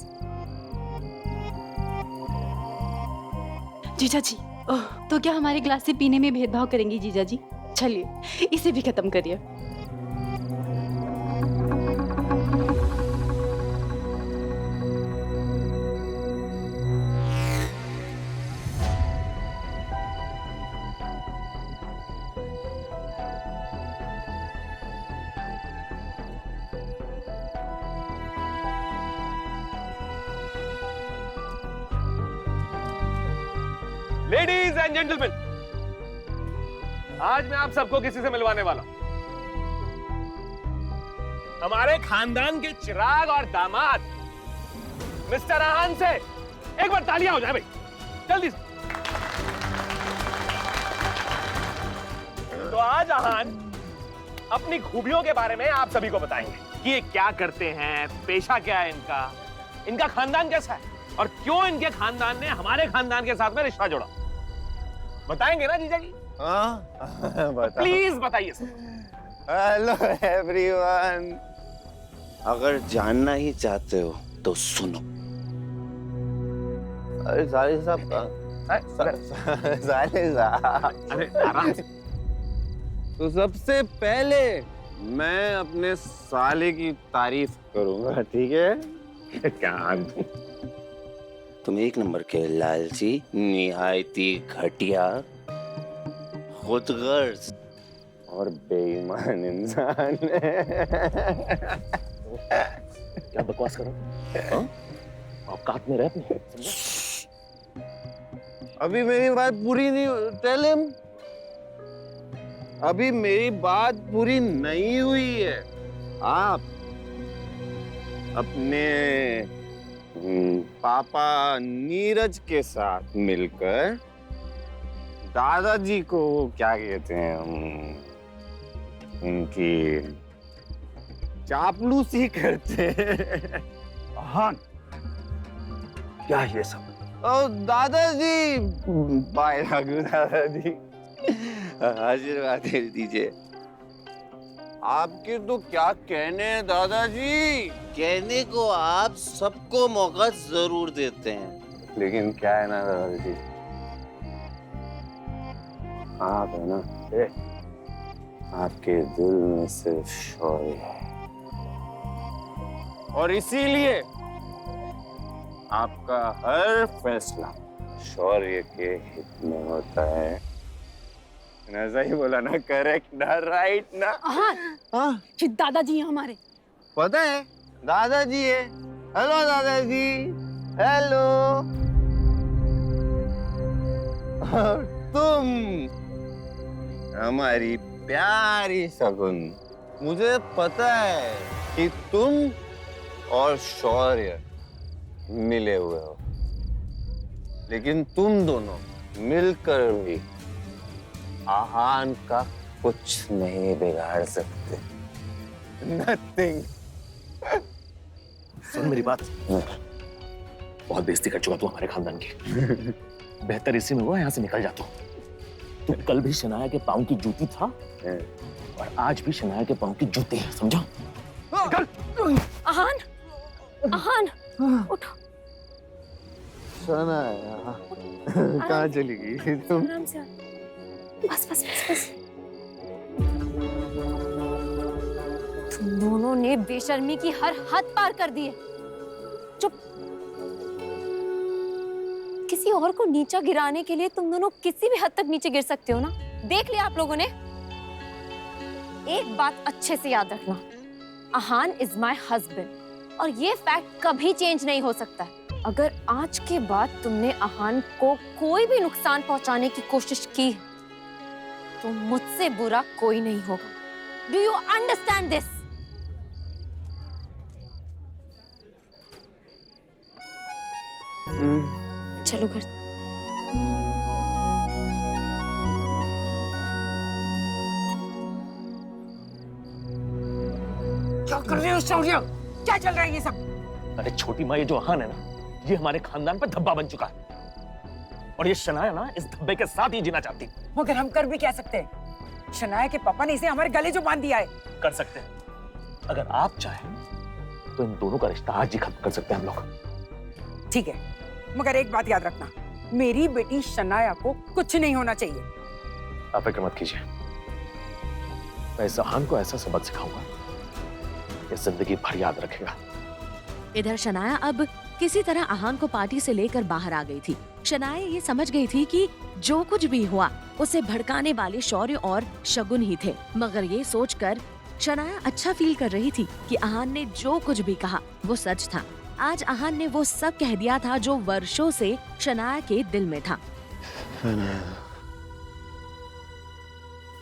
Speaker 8: जीजा जी, तो क्या हमारे ग्लास से पीने में भेदभाव करेंगी जीजा जी? चलिए इसे भी खत्म करिए।
Speaker 11: लेडीज एंड जेंटलमैन, आज मैं आप सबको किसी से मिलवाने वाला हूं। हमारे खानदान के चिराग और दामाद मिस्टर आहान से एक बार तालियां हो जाए भाई, जल्दी से। तो आज आहान अपनी खूबियों के बारे में आप सभी को बताएंगे कि ये क्या करते हैं, पेशा क्या है इनका खानदान कैसा है, और क्यों इनके खानदान ने हमारे खानदान के साथ में रिश्ता जोड़ा। बताएंगे ना जीजा जी? प्लीज बताइए सर।
Speaker 4: हेलो एवरीवन, अगर जानना ही चाहते हो तो सुनो। अरे साले साहब साले साहब,
Speaker 11: अरे आराम से।
Speaker 4: तो सबसे पहले मैं अपने साले की तारीफ करूंगा, ठीक है?
Speaker 11: क्या
Speaker 4: तुम एक नंबर के लालची, निहायती घटिया, खुदगर्ज और बेईमान इंसान
Speaker 11: क्या बकवास करो? औकात में रह अपने।
Speaker 4: अभी मेरी बात पूरी नहीं, टेल हिम, अभी मेरी बात पूरी नहीं हुई है। आप अपने पापा नीरज के साथ मिलकर दादाजी को क्या कहते हैं,
Speaker 5: उनकी चापलूसी करते हैं।
Speaker 12: हाँ, क्या ये सब?
Speaker 5: ओ दादाजी, बाय रघु दादाजी, आशीर्वाद दे दीजिए। आपके तो क्या कहने हैं दादाजी। कहने को आप सबको मौका जरूर देते हैं, लेकिन क्या है ना दादाजी, आप है ना, आपके दिल में सिर्फ शौर्य है, और इसीलिए आपका हर फैसला शौर्य के हित में होता है। ऐसा ही बोला ना, करेक्ट ना, राइट ना?
Speaker 8: हाँ, ये दादाजी हैं हमारे।
Speaker 5: पता है दादाजी है। हेलो दादाजी, हेलो। और तुम हमारी प्यारी शगुन, मुझे पता है कि तुम और शौर्य मिले हुए हो, लेकिन तुम दोनों मिलकर भी आहान का कुछ नहीं बिगाड़ सकते। Nothing.
Speaker 11: सुन मेरी बात, बहुत बेइज्जती कर चुका तू हमारे खानदान की। बेहतर इसी में हुआ यहाँ से निकल जा तू कल भी शनाया के पाँव की जूती था और आज भी शनाया के पाँव की जूती है, समझा? निकल।
Speaker 14: आहान, आहान, उठो।
Speaker 5: शनाया, कहाँ चली गई तुम?
Speaker 14: आराम से। बस बस बस बस। तुम दोनों ने बेशर्मी की हर हद पार कर दी है। चुप। किसी और को नीचा गिराने के लिए तुम दोनों किसी भी हद तक नीचे गिर सकते हो ना। देख लिया आप लोगों ने। एक बात अच्छे से याद रखना, आहान इज माय हस्बैंड और ये फैक्ट कभी चेंज नहीं हो सकता है। अगर आज के बाद तुमने आहान को कोई भी नुकसान पहुंचाने की कोशिश की तो मुझसे बुरा कोई नहीं होगा। Do you understand this? चलो घर।
Speaker 10: क्या कर रहे हो शौर्य? क्या चल रहा है ये सब?
Speaker 11: अरे छोटी माँ, ये जो आहान है ना, ये हमारे खानदान पर धब्बा बन चुका है और ये शनाया ना इस धब्बे के साथ ही जीना चाहती।
Speaker 10: मगर हम कर भी क्या सकते हैं? शनाया के पापा ने इसे हमारे गले जो बांध दिया है।
Speaker 11: कर सकते हैं, अगर आप चाहें तो इन दोनों का रिश्ता आज ही खत्म कर सकते हैं हम लोग।
Speaker 10: ठीक है, मगर एक बात याद रखना, मेरी बेटी शनाया को कुछ नहीं होना चाहिए।
Speaker 11: आप फिक्र मत कीजिए, मैं इस आहान को ऐसा सबक सिखाऊंगा कि जिंदगी भर याद रखेगा।
Speaker 2: इधर शनाया अब किसी तरह आहान को पार्टी से लेकर बाहर आ गई थी। शनाया ये समझ गई थी कि जो कुछ भी हुआ उसे भड़काने वाले शौर्य और शगुन ही थे, मगर ये सोचकर शनाया अच्छा फील कर रही थी कि आहान ने जो कुछ भी कहा वो सच था। आज आहान ने वो सब कह दिया था जो वर्षों से शनाया के दिल में था।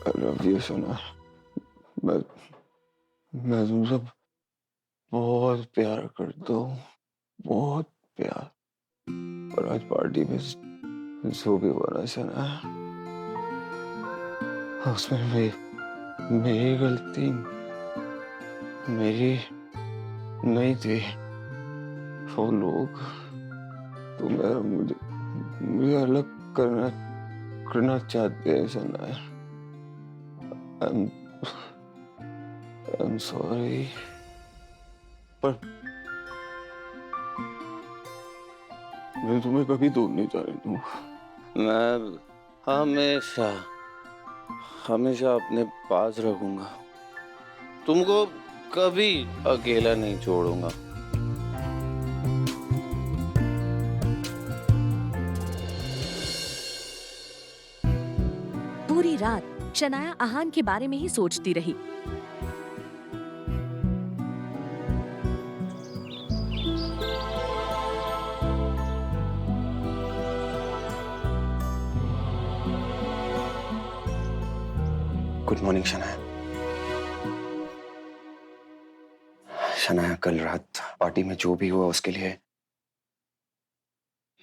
Speaker 7: I love you, Shanaya. मैं तुमसे बहुत प्यार करता हूँ, बहुत प्यार। पर आज पार्टी में जो भी हुआ ना शनाया, उसमें मेरी गलती मेरी नहीं थी। वो लोग मुझे अलग करना चाहते हैं शनाया। I'm sorry, पर मैं तुम्हें कभी दूर नहीं जाने दूंगा।
Speaker 5: मैं हमेशा हमेशा अपने पास रखूंगा, तुमको कभी अकेला नहीं छोड़ूंगा।
Speaker 2: पूरी रात शनाया आहान के बारे में ही सोचती रही।
Speaker 7: Good morning Shanaya. शनाया, कल रात पार्टी में जो भी हुआ उसके लिए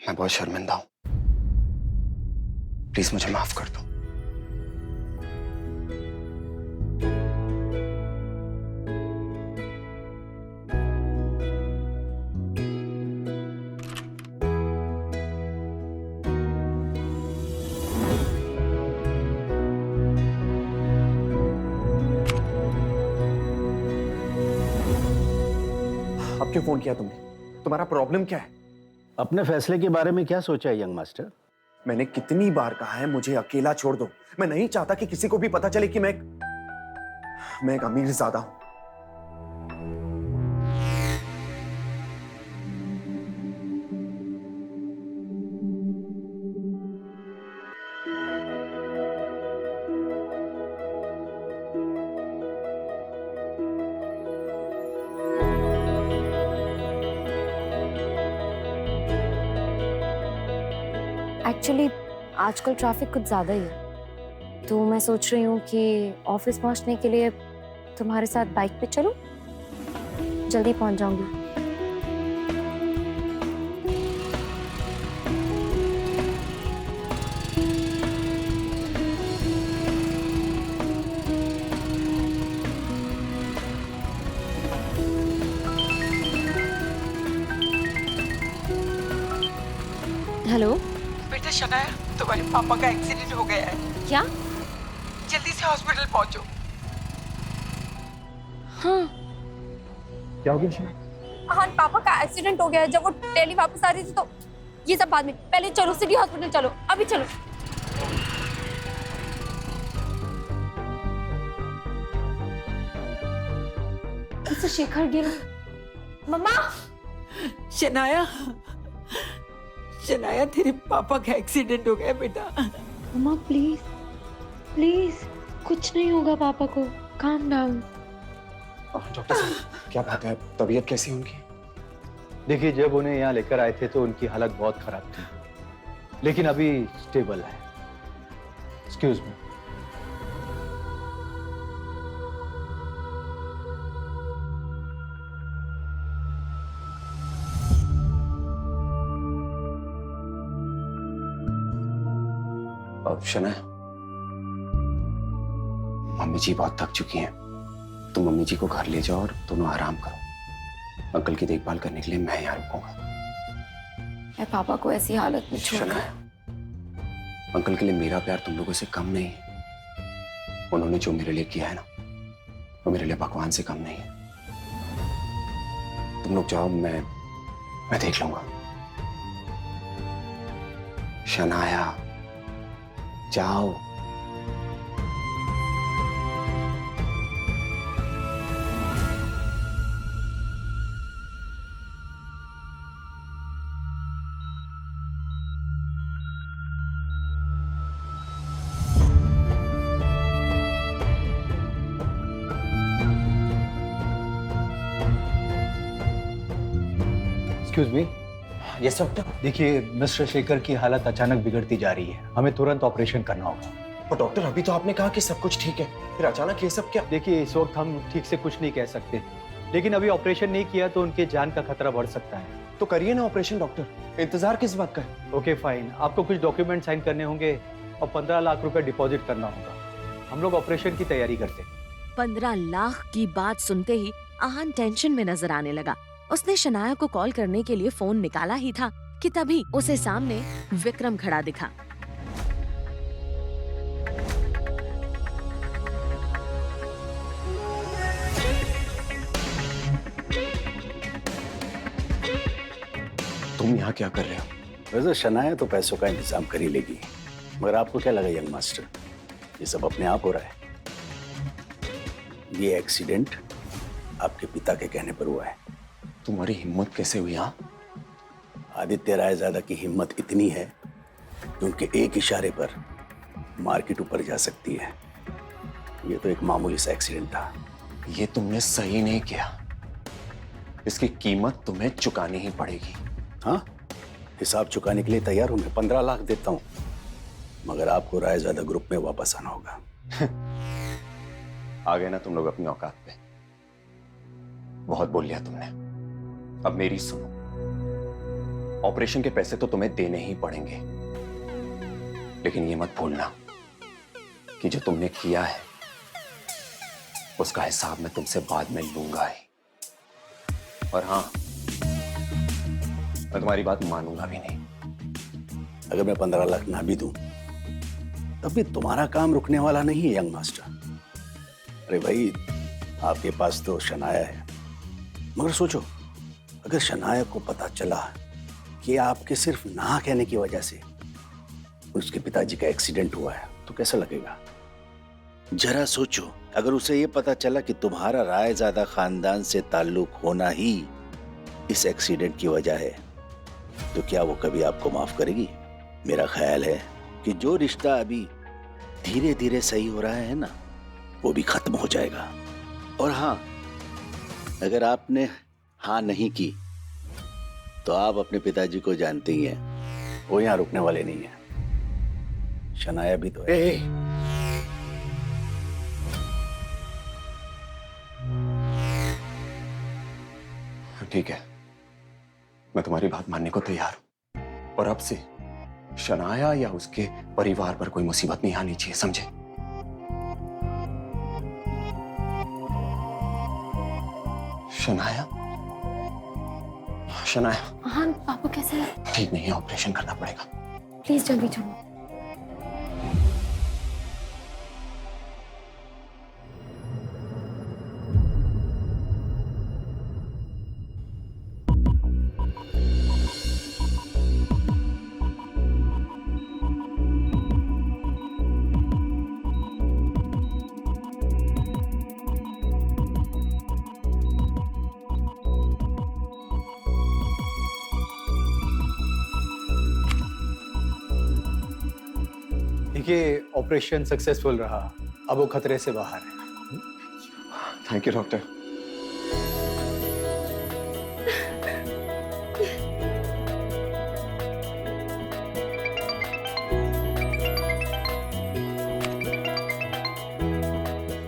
Speaker 7: मैं बहुत शर्मिंदा हूं। प्लीज मुझे माफ कर दो। क्यों फोन किया तुमने? तुम्हारा प्रॉब्लम क्या है?
Speaker 15: अपने फैसले के बारे में क्या सोचा है यंग मास्टर?
Speaker 7: मैंने कितनी बार कहा है मुझे अकेला छोड़ दो। मैं नहीं चाहता कि किसी को भी पता चले कि मैं एक अमीर ज़ादा हूं।
Speaker 1: एक्चुअली आजकल ट्रैफिक कुछ ज़्यादा ही है, तो मैं सोच रही हूँ कि ऑफिस पहुँचने के लिए तुम्हारे साथ बाइक पे चलूं? जल्दी पहुँच जाऊंगी। हेलो
Speaker 10: बेटा शनाया, तुम्हारे पापा का एक्सीडेंट हो गया है।
Speaker 1: क्या?
Speaker 10: जल्दी से हॉस्पिटल पहुंचो।
Speaker 1: हाँ।
Speaker 7: क्या हो गया शनाया?
Speaker 14: हाँ, पापा का एक्सीडेंट हो गया है। जब वो दिल्ली वापस आ रही थी तो ये सब बाद में, पहले चलो सिटी हॉस्पिटल, चलो अभी चलो। कैसे शेखर गिरा? मम्मा!
Speaker 10: शनाया, शनाया तेरे पापा का एक्सीडेंट हो गया बेटा।
Speaker 1: मम्मा प्लीज प्लीज, कुछ नहीं होगा पापा को, काम डाउन।
Speaker 7: डॉक्टर साहब क्या बात है, तबीयत कैसी है उनकी?
Speaker 15: देखिए, जब उन्हें यहाँ लेकर आए थे तो उनकी हालत बहुत खराब थी, लेकिन अभी स्टेबल है। Excuse me.
Speaker 7: Shanaya, mummy ji बहुत थक चुकी हैं, तो मम्मी जी को घर ले जाओ और दोनों आराम करो। अंकल की देखभाल करने के लिए मैं यहाँ रुकूंगा।
Speaker 1: मैं पापा को ऐसी हालत में छोड़
Speaker 7: शनाया, अंकल के लिए मेरा प्यार तुम लोगों से कम नहीं है। उन्होंने जो मेरे लिए किया है ना, वो मेरे लिए भगवान से कम नहीं है। तुम लोग जाओ, मैं देख लूंगा। शनाया जाओ।
Speaker 15: Excuse me.
Speaker 7: Yes doctor.
Speaker 15: देखिए, मिस्टर शेखर की हालत अचानक बिगड़ती जा रही है, हमें तुरंत ऑपरेशन करना होगा।
Speaker 7: और डॉक्टर, अभी तो आपने कहा कि सब कुछ ठीक है, फिर अचानक ये सब क्या?
Speaker 15: देखिए, इस वक्त हम ठीक से कुछ नहीं कह सकते, लेकिन अभी ऑपरेशन नहीं किया तो उनके जान का खतरा बढ़ सकता है।
Speaker 7: तो करिए ना ऑपरेशन डॉक्टर, इंतजार किस बात का है?
Speaker 15: ओके फाइन, आपको कुछ डॉक्यूमेंट साइन करने होंगे और 15 लाख रुपए डिपॉजिट करना होगा। हम लोग ऑपरेशन की तैयारी करते हैं।
Speaker 2: 15 लाख की बात सुनते ही आहान टेंशन में नजर आने लगा। उसने शनाया को कॉल करने के लिए फोन निकाला ही था कि तभी उसे सामने विक्रम खड़ा दिखा।
Speaker 7: तुम यहाँ क्या कर रहे हो?
Speaker 12: वैसे शनाया तो पैसों का इंतजाम कर ही लेगी, मगर आपको क्या लगा यंग मास्टर, ये सब अपने आप हो रहा है? ये एक्सीडेंट आपके पिता के कहने पर हुआ है।
Speaker 7: तुम्हारी हिम्मत कैसे हुई? हाँ,
Speaker 12: आदित्य रायजादा की हिम्मत इतनी है कि उनके एक इशारे पर मार्केट ऊपर जा सकती है। ये तो एक मामूली सा एक्सीडेंट था।
Speaker 7: ये तुमने सही नहीं किया, इसकी कीमत तुम्हें चुकानी ही पड़ेगी।
Speaker 12: हाँ, हिसाब चुकाने के लिए तैयार हूं मैं। 15 लाख देता हूं, मगर आपको रायजादा ग्रुप में वापस आना होगा।
Speaker 7: आ गए ना तुम लोग अपनी औकात पे। बहुत बोल लिया तुमने, अब मेरी सुनो। ऑपरेशन के पैसे तो तुम्हें देने ही पड़ेंगे, लेकिन ये मत भूलना कि जो तुमने किया है उसका हिसाब मैं तुमसे बाद में लूंगा ही। और हाँ, मैं तुम्हारी बात मानूंगा भी नहीं।
Speaker 12: अगर मैं 15 लाख ना भी दूं, तब भी तुम्हारा काम रुकने वाला नहीं है यंग मास्टर। अरे भाई, आपके पास तो शनाया है, मगर सोचो अगर शनाया को पता चला कि आपके सिर्फ ना कहने की वजह से उसके पिताजी का एक्सीडेंट हुआ है तो कैसा लगेगा? जरा सोचो, अगर उसे ये पता चला कि तुम्हारा रायजादा खानदान से ताल्लुक होना ही इस एक्सीडेंट की वजह है, तो क्या वो कभी आपको माफ करेगी? मेरा ख्याल है कि जो रिश्ता अभी धीरे धीरे सही हो रहा है ना, वो भी खत्म हो जाएगा। और हाँ, अगर आपने हाँ नहीं की तो आप अपने पिताजी को जानते ही हैं, वो यहाँ रुकने वाले नहीं हैं। शनाया भी तो है।
Speaker 7: ठीक है, मैं तुम्हारी बात मानने को तैयार हूं, और अब से शनाया या उसके परिवार पर कोई मुसीबत नहीं आनी चाहिए, समझे? शनाया, शनाया।
Speaker 14: हाँ पापा कैसे है?
Speaker 7: ठीक नहीं है, ऑपरेशन करना पड़ेगा।
Speaker 14: प्लीज जल्दी चलो।
Speaker 15: देखिए, ऑपरेशन सक्सेसफुल रहा, अब वो खतरे से बाहर है।
Speaker 7: Thank you doctor.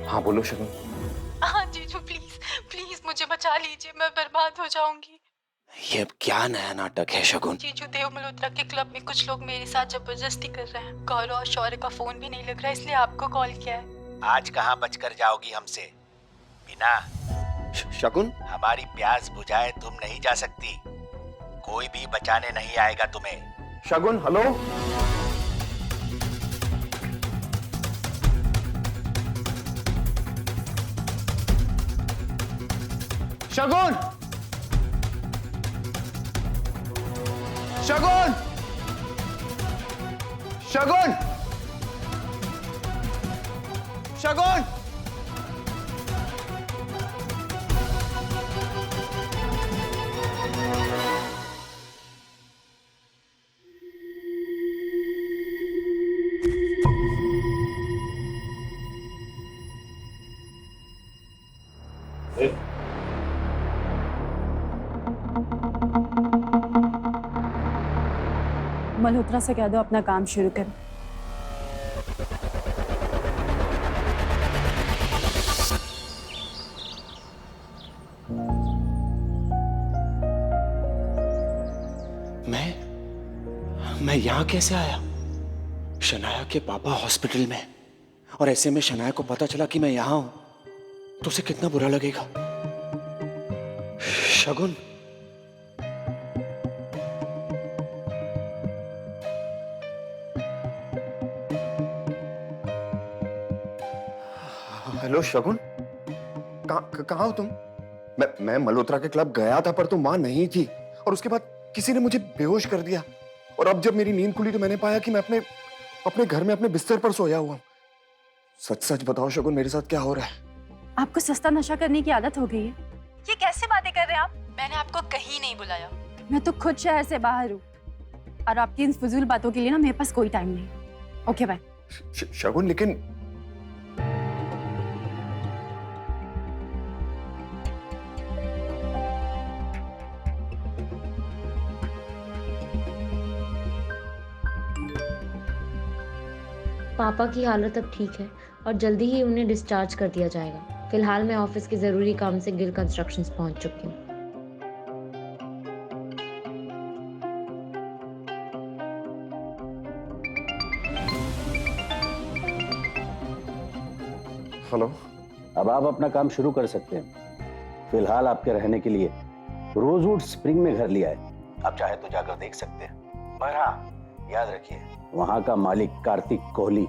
Speaker 7: हाँ बोलो शगुन।
Speaker 8: हाँ जीजू, प्लीज प्लीज मुझे बचा लीजिए, मैं बर्बाद हो जाऊंगी।
Speaker 7: ये अब क्या नया नाटक है शगुन?
Speaker 8: जीजू, देव मल्होत्रा के क्लब में कुछ लोग मेरे साथ जबरदस्ती कर रहे हैं। गौरव और शौर्य का फोन भी नहीं लग रहा, इसलिए आपको कॉल किया है।
Speaker 12: आज कहाँ बचकर जाओगी हमसे? बिना
Speaker 7: शगुन,
Speaker 12: हमारी प्यास बुझाए तुम नहीं जा सकती। कोई भी बचाने नहीं आएगा तुम्हें।
Speaker 7: शगुन, हेलो।
Speaker 5: शगुन, शगुन, शगुन, शगुन।
Speaker 8: मल्होत्रा से कह दो अपना काम शुरू करें।
Speaker 7: मैं यहाँ कैसे आया? शनाया के पापा हॉस्पिटल में, और ऐसे में शनाया को पता चला कि मैं यहाँ हूं, तो उसे कितना बुरा लगेगा। शगुन, हेलो शगुन, कहाँ हो तुम? मैं मल्होत्रा के क्लब गया था, पर तुम वहां नहीं थी, और उसके बाद किसी ने मुझे बेहोश कर दिया, और अब जब मेरी नींद खुली तो मैंने पाया कि मैं अपने घर में अपने बिस्तर पर सोया हुआ। सच सच बताओ शगुन, मेरे साथ क्या हो रहा है?
Speaker 8: आपको सस्ता नशा करने की आदत हो गई है। ये कैसे बातें कर रहे हैं आप? मैंने आपको कहीं नहीं बुलाया। मैं तो खुद शहर से बाहर हूँ, और आपकी इन फजूल बातों के लिए ना मेरे पास कोई टाइम नहीं। Okay bye.
Speaker 7: शगुन, लेकिन
Speaker 1: पापा की हालत अब ठीक है और जल्दी ही उन्हें डिस्चार्ज कर दिया जाएगा। फिलहाल मैं ऑफिस के जरूरी काम से गिल कंस्ट्रक्शंस पहुंच चुकी हूँ।
Speaker 7: हेलो।
Speaker 16: अब आप अपना काम शुरू कर सकते हैं। फिलहाल आपके रहने के लिए रोजवुड स्प्रिंग में घर लिया है,
Speaker 12: आप चाहे तो जाकर देख सकते हैं। पर हाँ, याद रखिए,
Speaker 16: वहां का मालिक कार्तिक कोहली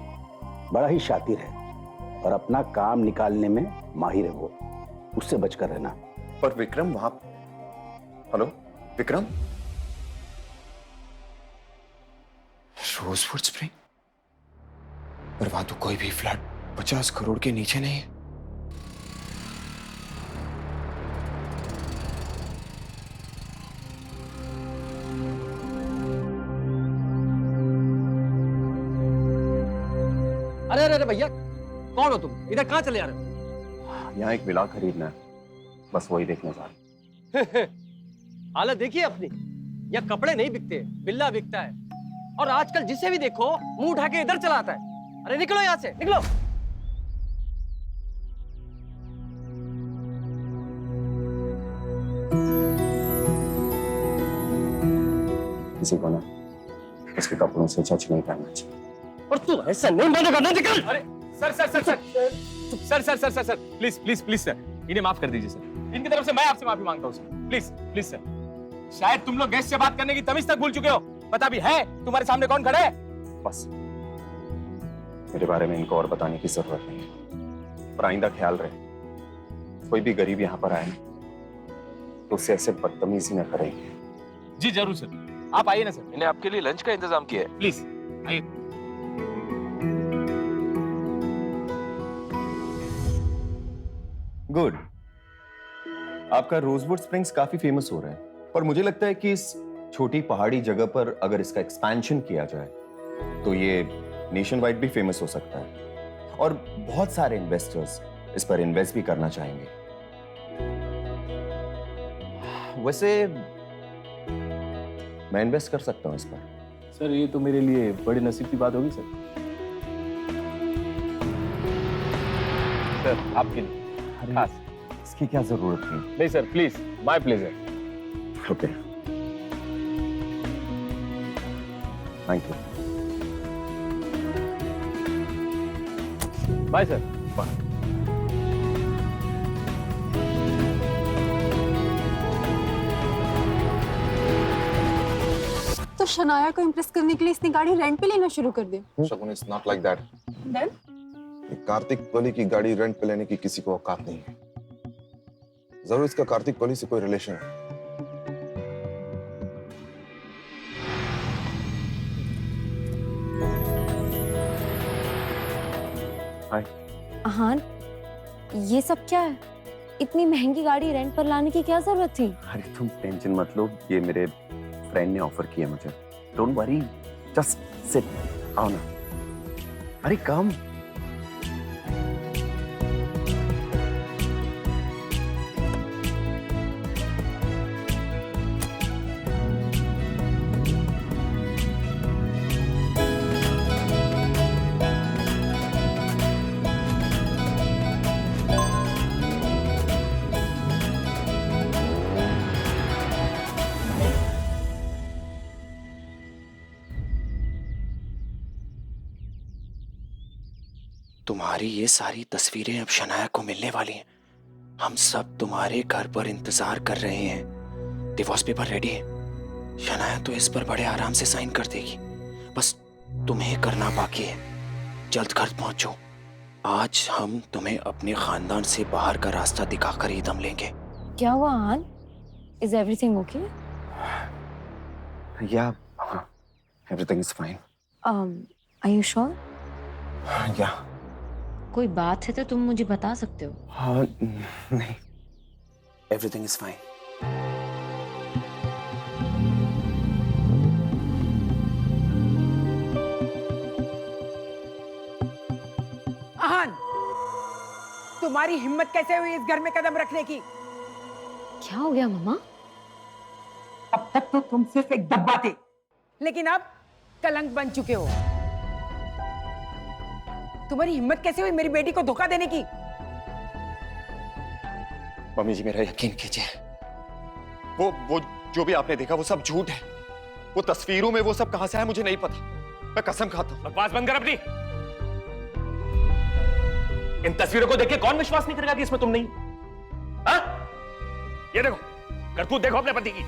Speaker 16: बड़ा ही शातिर है और अपना काम निकालने में माहिर है। वो उससे बचकर रहना।
Speaker 7: पर Vikram, hello Vikram, rosewood spring, पर वहां तो कोई भी फ्लैट 50 करोड़ के नीचे नहीं है।
Speaker 17: अरे अरे अरे भैया, कौन हो तुम? इधर कहाँ चले जा रहे हो?
Speaker 7: यहाँ एक विला खरीदना है, बस वही देखने जा रहे।
Speaker 17: हालत देखिए अपनी, यहाँ कपड़े नहीं बिकते, बिल्ला बिकता है। और आजकल जिसे भी देखो मुंह उठा के इधर चला आता है। अरे निकलो यहाँ से, निकलो।
Speaker 7: किसी को ना उसके कपड़ों से जज नहीं करना चाहिए।
Speaker 17: और तू ऐसा नहीं मानेगा ना, निकल।
Speaker 11: अरे sir sir sir sir sir sir sir sir sir please please please sir, इन्हें माफ कर दीजिए सर। इनकी तरफ से मैं आपसे माफी मांगता हूँ सर, प्लीज प्लीज सर। शायद तुम लोग गेस्ट से बात करने की तमीज तक भूल चुके हो। पता भी है तुम्हारे सामने कौन खड़े है?
Speaker 7: बस मेरे बारे में इनको और बताने की जरूरत नहीं है। पर आइंदा ख्याल रहे, कोई भी गरीब यहाँ पर आए तो उससे ऐसे बदतमीजी न करेंगे।
Speaker 11: जी जरूर सर, आप आइए ना सर, मैंने आपके लिए लंच का इंतजाम किया है, प्लीज आइए।
Speaker 7: गुड, आपका रोजवुड स्प्रिंग्स काफी फेमस हो रहा है, पर मुझे लगता है कि इस छोटी पहाड़ी जगह पर अगर इसका एक्सपेंशन किया जाए तो ये नेशन वाइड भी फेमस हो सकता है और बहुत सारे इन्वेस्टर्स इस पर इन्वेस्ट भी करना चाहेंगे। वैसे मैं इन्वेस्ट कर सकता हूं इस पर।
Speaker 11: सर ये तो मेरे लिए बड़ी नसीब की बात होगी सर। सर आपके लिए खास।
Speaker 7: इसकी क्या जरूरत थी?
Speaker 11: नहीं sir please, my pleasure.
Speaker 7: Okay, thank you.
Speaker 11: Bye sir.
Speaker 7: Bye.
Speaker 8: तो शनाया को इम्प्रेस करने के लिए इसने गाड़ी रेंट पे लेना शुरू कर दी।
Speaker 18: Shagun, it's not like that.
Speaker 8: Then
Speaker 18: Kartik Kohli की गाड़ी रेंट पे लेने की किसी को औकात नहीं है। जरूर इसका कार्तिक कोहली से कोई रिलेशन है।
Speaker 7: हाय।
Speaker 1: हाँ, ये सब क्या है? इतनी महंगी गाड़ी रेंट पर लाने की क्या जरूरत थी?
Speaker 7: अरे तुम टेंशन मत लो, ये मेरे फ्रेंड ने ऑफर किया मुझे। Don't worry, just sit. आओ ना। अरे कम। तुम्हारी ये सारी तस्वीरें अब शनाया को मिलने वाली हैं। हम सब तुम्हारे घर पर इंतजार कर रहे हैं। डिवोर्स पेपर रेडी है। शनाया तो इस पर बड़े आराम से साइन कर देगी, बस तुम्हें करना बाकी है। जल्द घर पहुंचो। आज हम तुम्हें अपने खानदान से बाहर का रास्ता दिखाकर ही दम लेंगे।
Speaker 1: क्या हुआ आन? Is everything okay?
Speaker 7: या everything is fine.
Speaker 1: Are you sure?
Speaker 7: या
Speaker 1: कोई बात है तो तुम मुझे बता सकते हो।
Speaker 7: हाँ, नहीं, एवरीथिंग इज फाइन।
Speaker 10: आहान, तुम्हारी हिम्मत कैसे हुई इस घर में कदम रखने की?
Speaker 1: क्या हो गया मम्मा?
Speaker 10: अब तक तो तुम सिर्फ एक डब्बा थे, लेकिन अब कलंक बन चुके हो। तुम्हारी हिम्मत कैसे हुई मेरी बेटी को धोखा देने की?
Speaker 7: मम्मी जी मेरा यकीन कीजिए, वो जो भी आपने देखा वो सब झूठ है। वो तस्वीरों में वो सब कहां से आया मुझे नहीं पता। मैं कसम खाता हूं।
Speaker 11: बकवास बंद कर अपनी। इन तस्वीरों को देख के कौन विश्वास नहीं करेगा कि इसमें तुम नहीं? हाँ? ये देखो, करतूत देखो अपने पति की।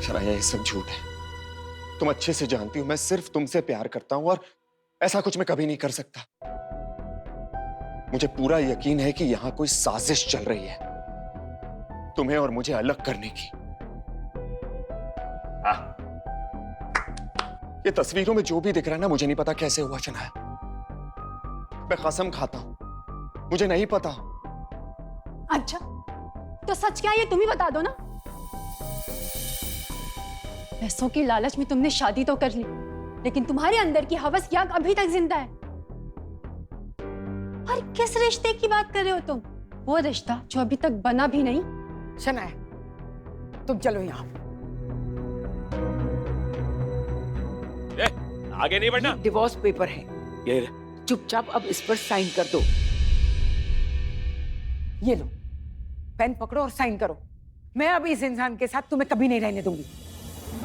Speaker 7: शनाया ये सब झूठ है। तुम अच्छे से जानती हो मैं सिर्फ तुमसे प्यार करता हूं और ऐसा कुछ मैं कभी नहीं कर सकता। मुझे पूरा यकीन है कि यहां कोई साजिश चल रही है तुम्हें और मुझे अलग करने की। ये तस्वीरों में जो भी दिख रहा है ना, मुझे नहीं पता कैसे हुआ शनाया। मैं कसम खाता हूं मुझे नहीं पता।
Speaker 8: अच्छा तो सच क्या है ये तुम ही बता दो ना। पैसों की लालच में तुमने शादी तो कर ली, लेकिन तुम्हारे अंदर की हवस याग अभी तक जिंदा है। और किस रिश्ते की बात कर रहे हो तुम? वो रिश्ता जो अभी तक बना भी नहीं।
Speaker 10: शनाया तुम चलो यहाँ।
Speaker 11: आगे नहीं बढ़ना।
Speaker 10: डिवोर्स पेपर है,
Speaker 11: ये
Speaker 10: चुपचाप अब इस पर साइन कर दो। ये लो पेन पकड़ो और साइन करो। मैं अब इस इंसान के साथ तुम्हें कभी नहीं रहने दूंगी।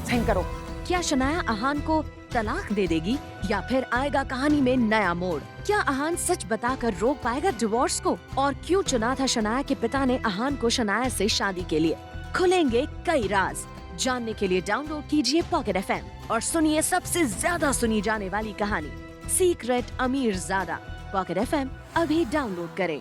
Speaker 10: साइन करो।
Speaker 2: क्या शनाया अहान को तलाक दे देगी या फिर आएगा कहानी में नया मोड़? क्या अहान सच बताकर रोक पाएगा डिवोर्स को? और क्यों चुना था शनाया के पिता ने अहान को शनाया से शादी के लिए? खुलेंगे कई राज। जानने के लिए डाउनलोड कीजिए पॉकेट FM और सुनिए सबसे ज्यादा सुनी जाने वाली कहानी सीक्रेट अमीरजादा। पॉकेट FM अभी डाउनलोड करें।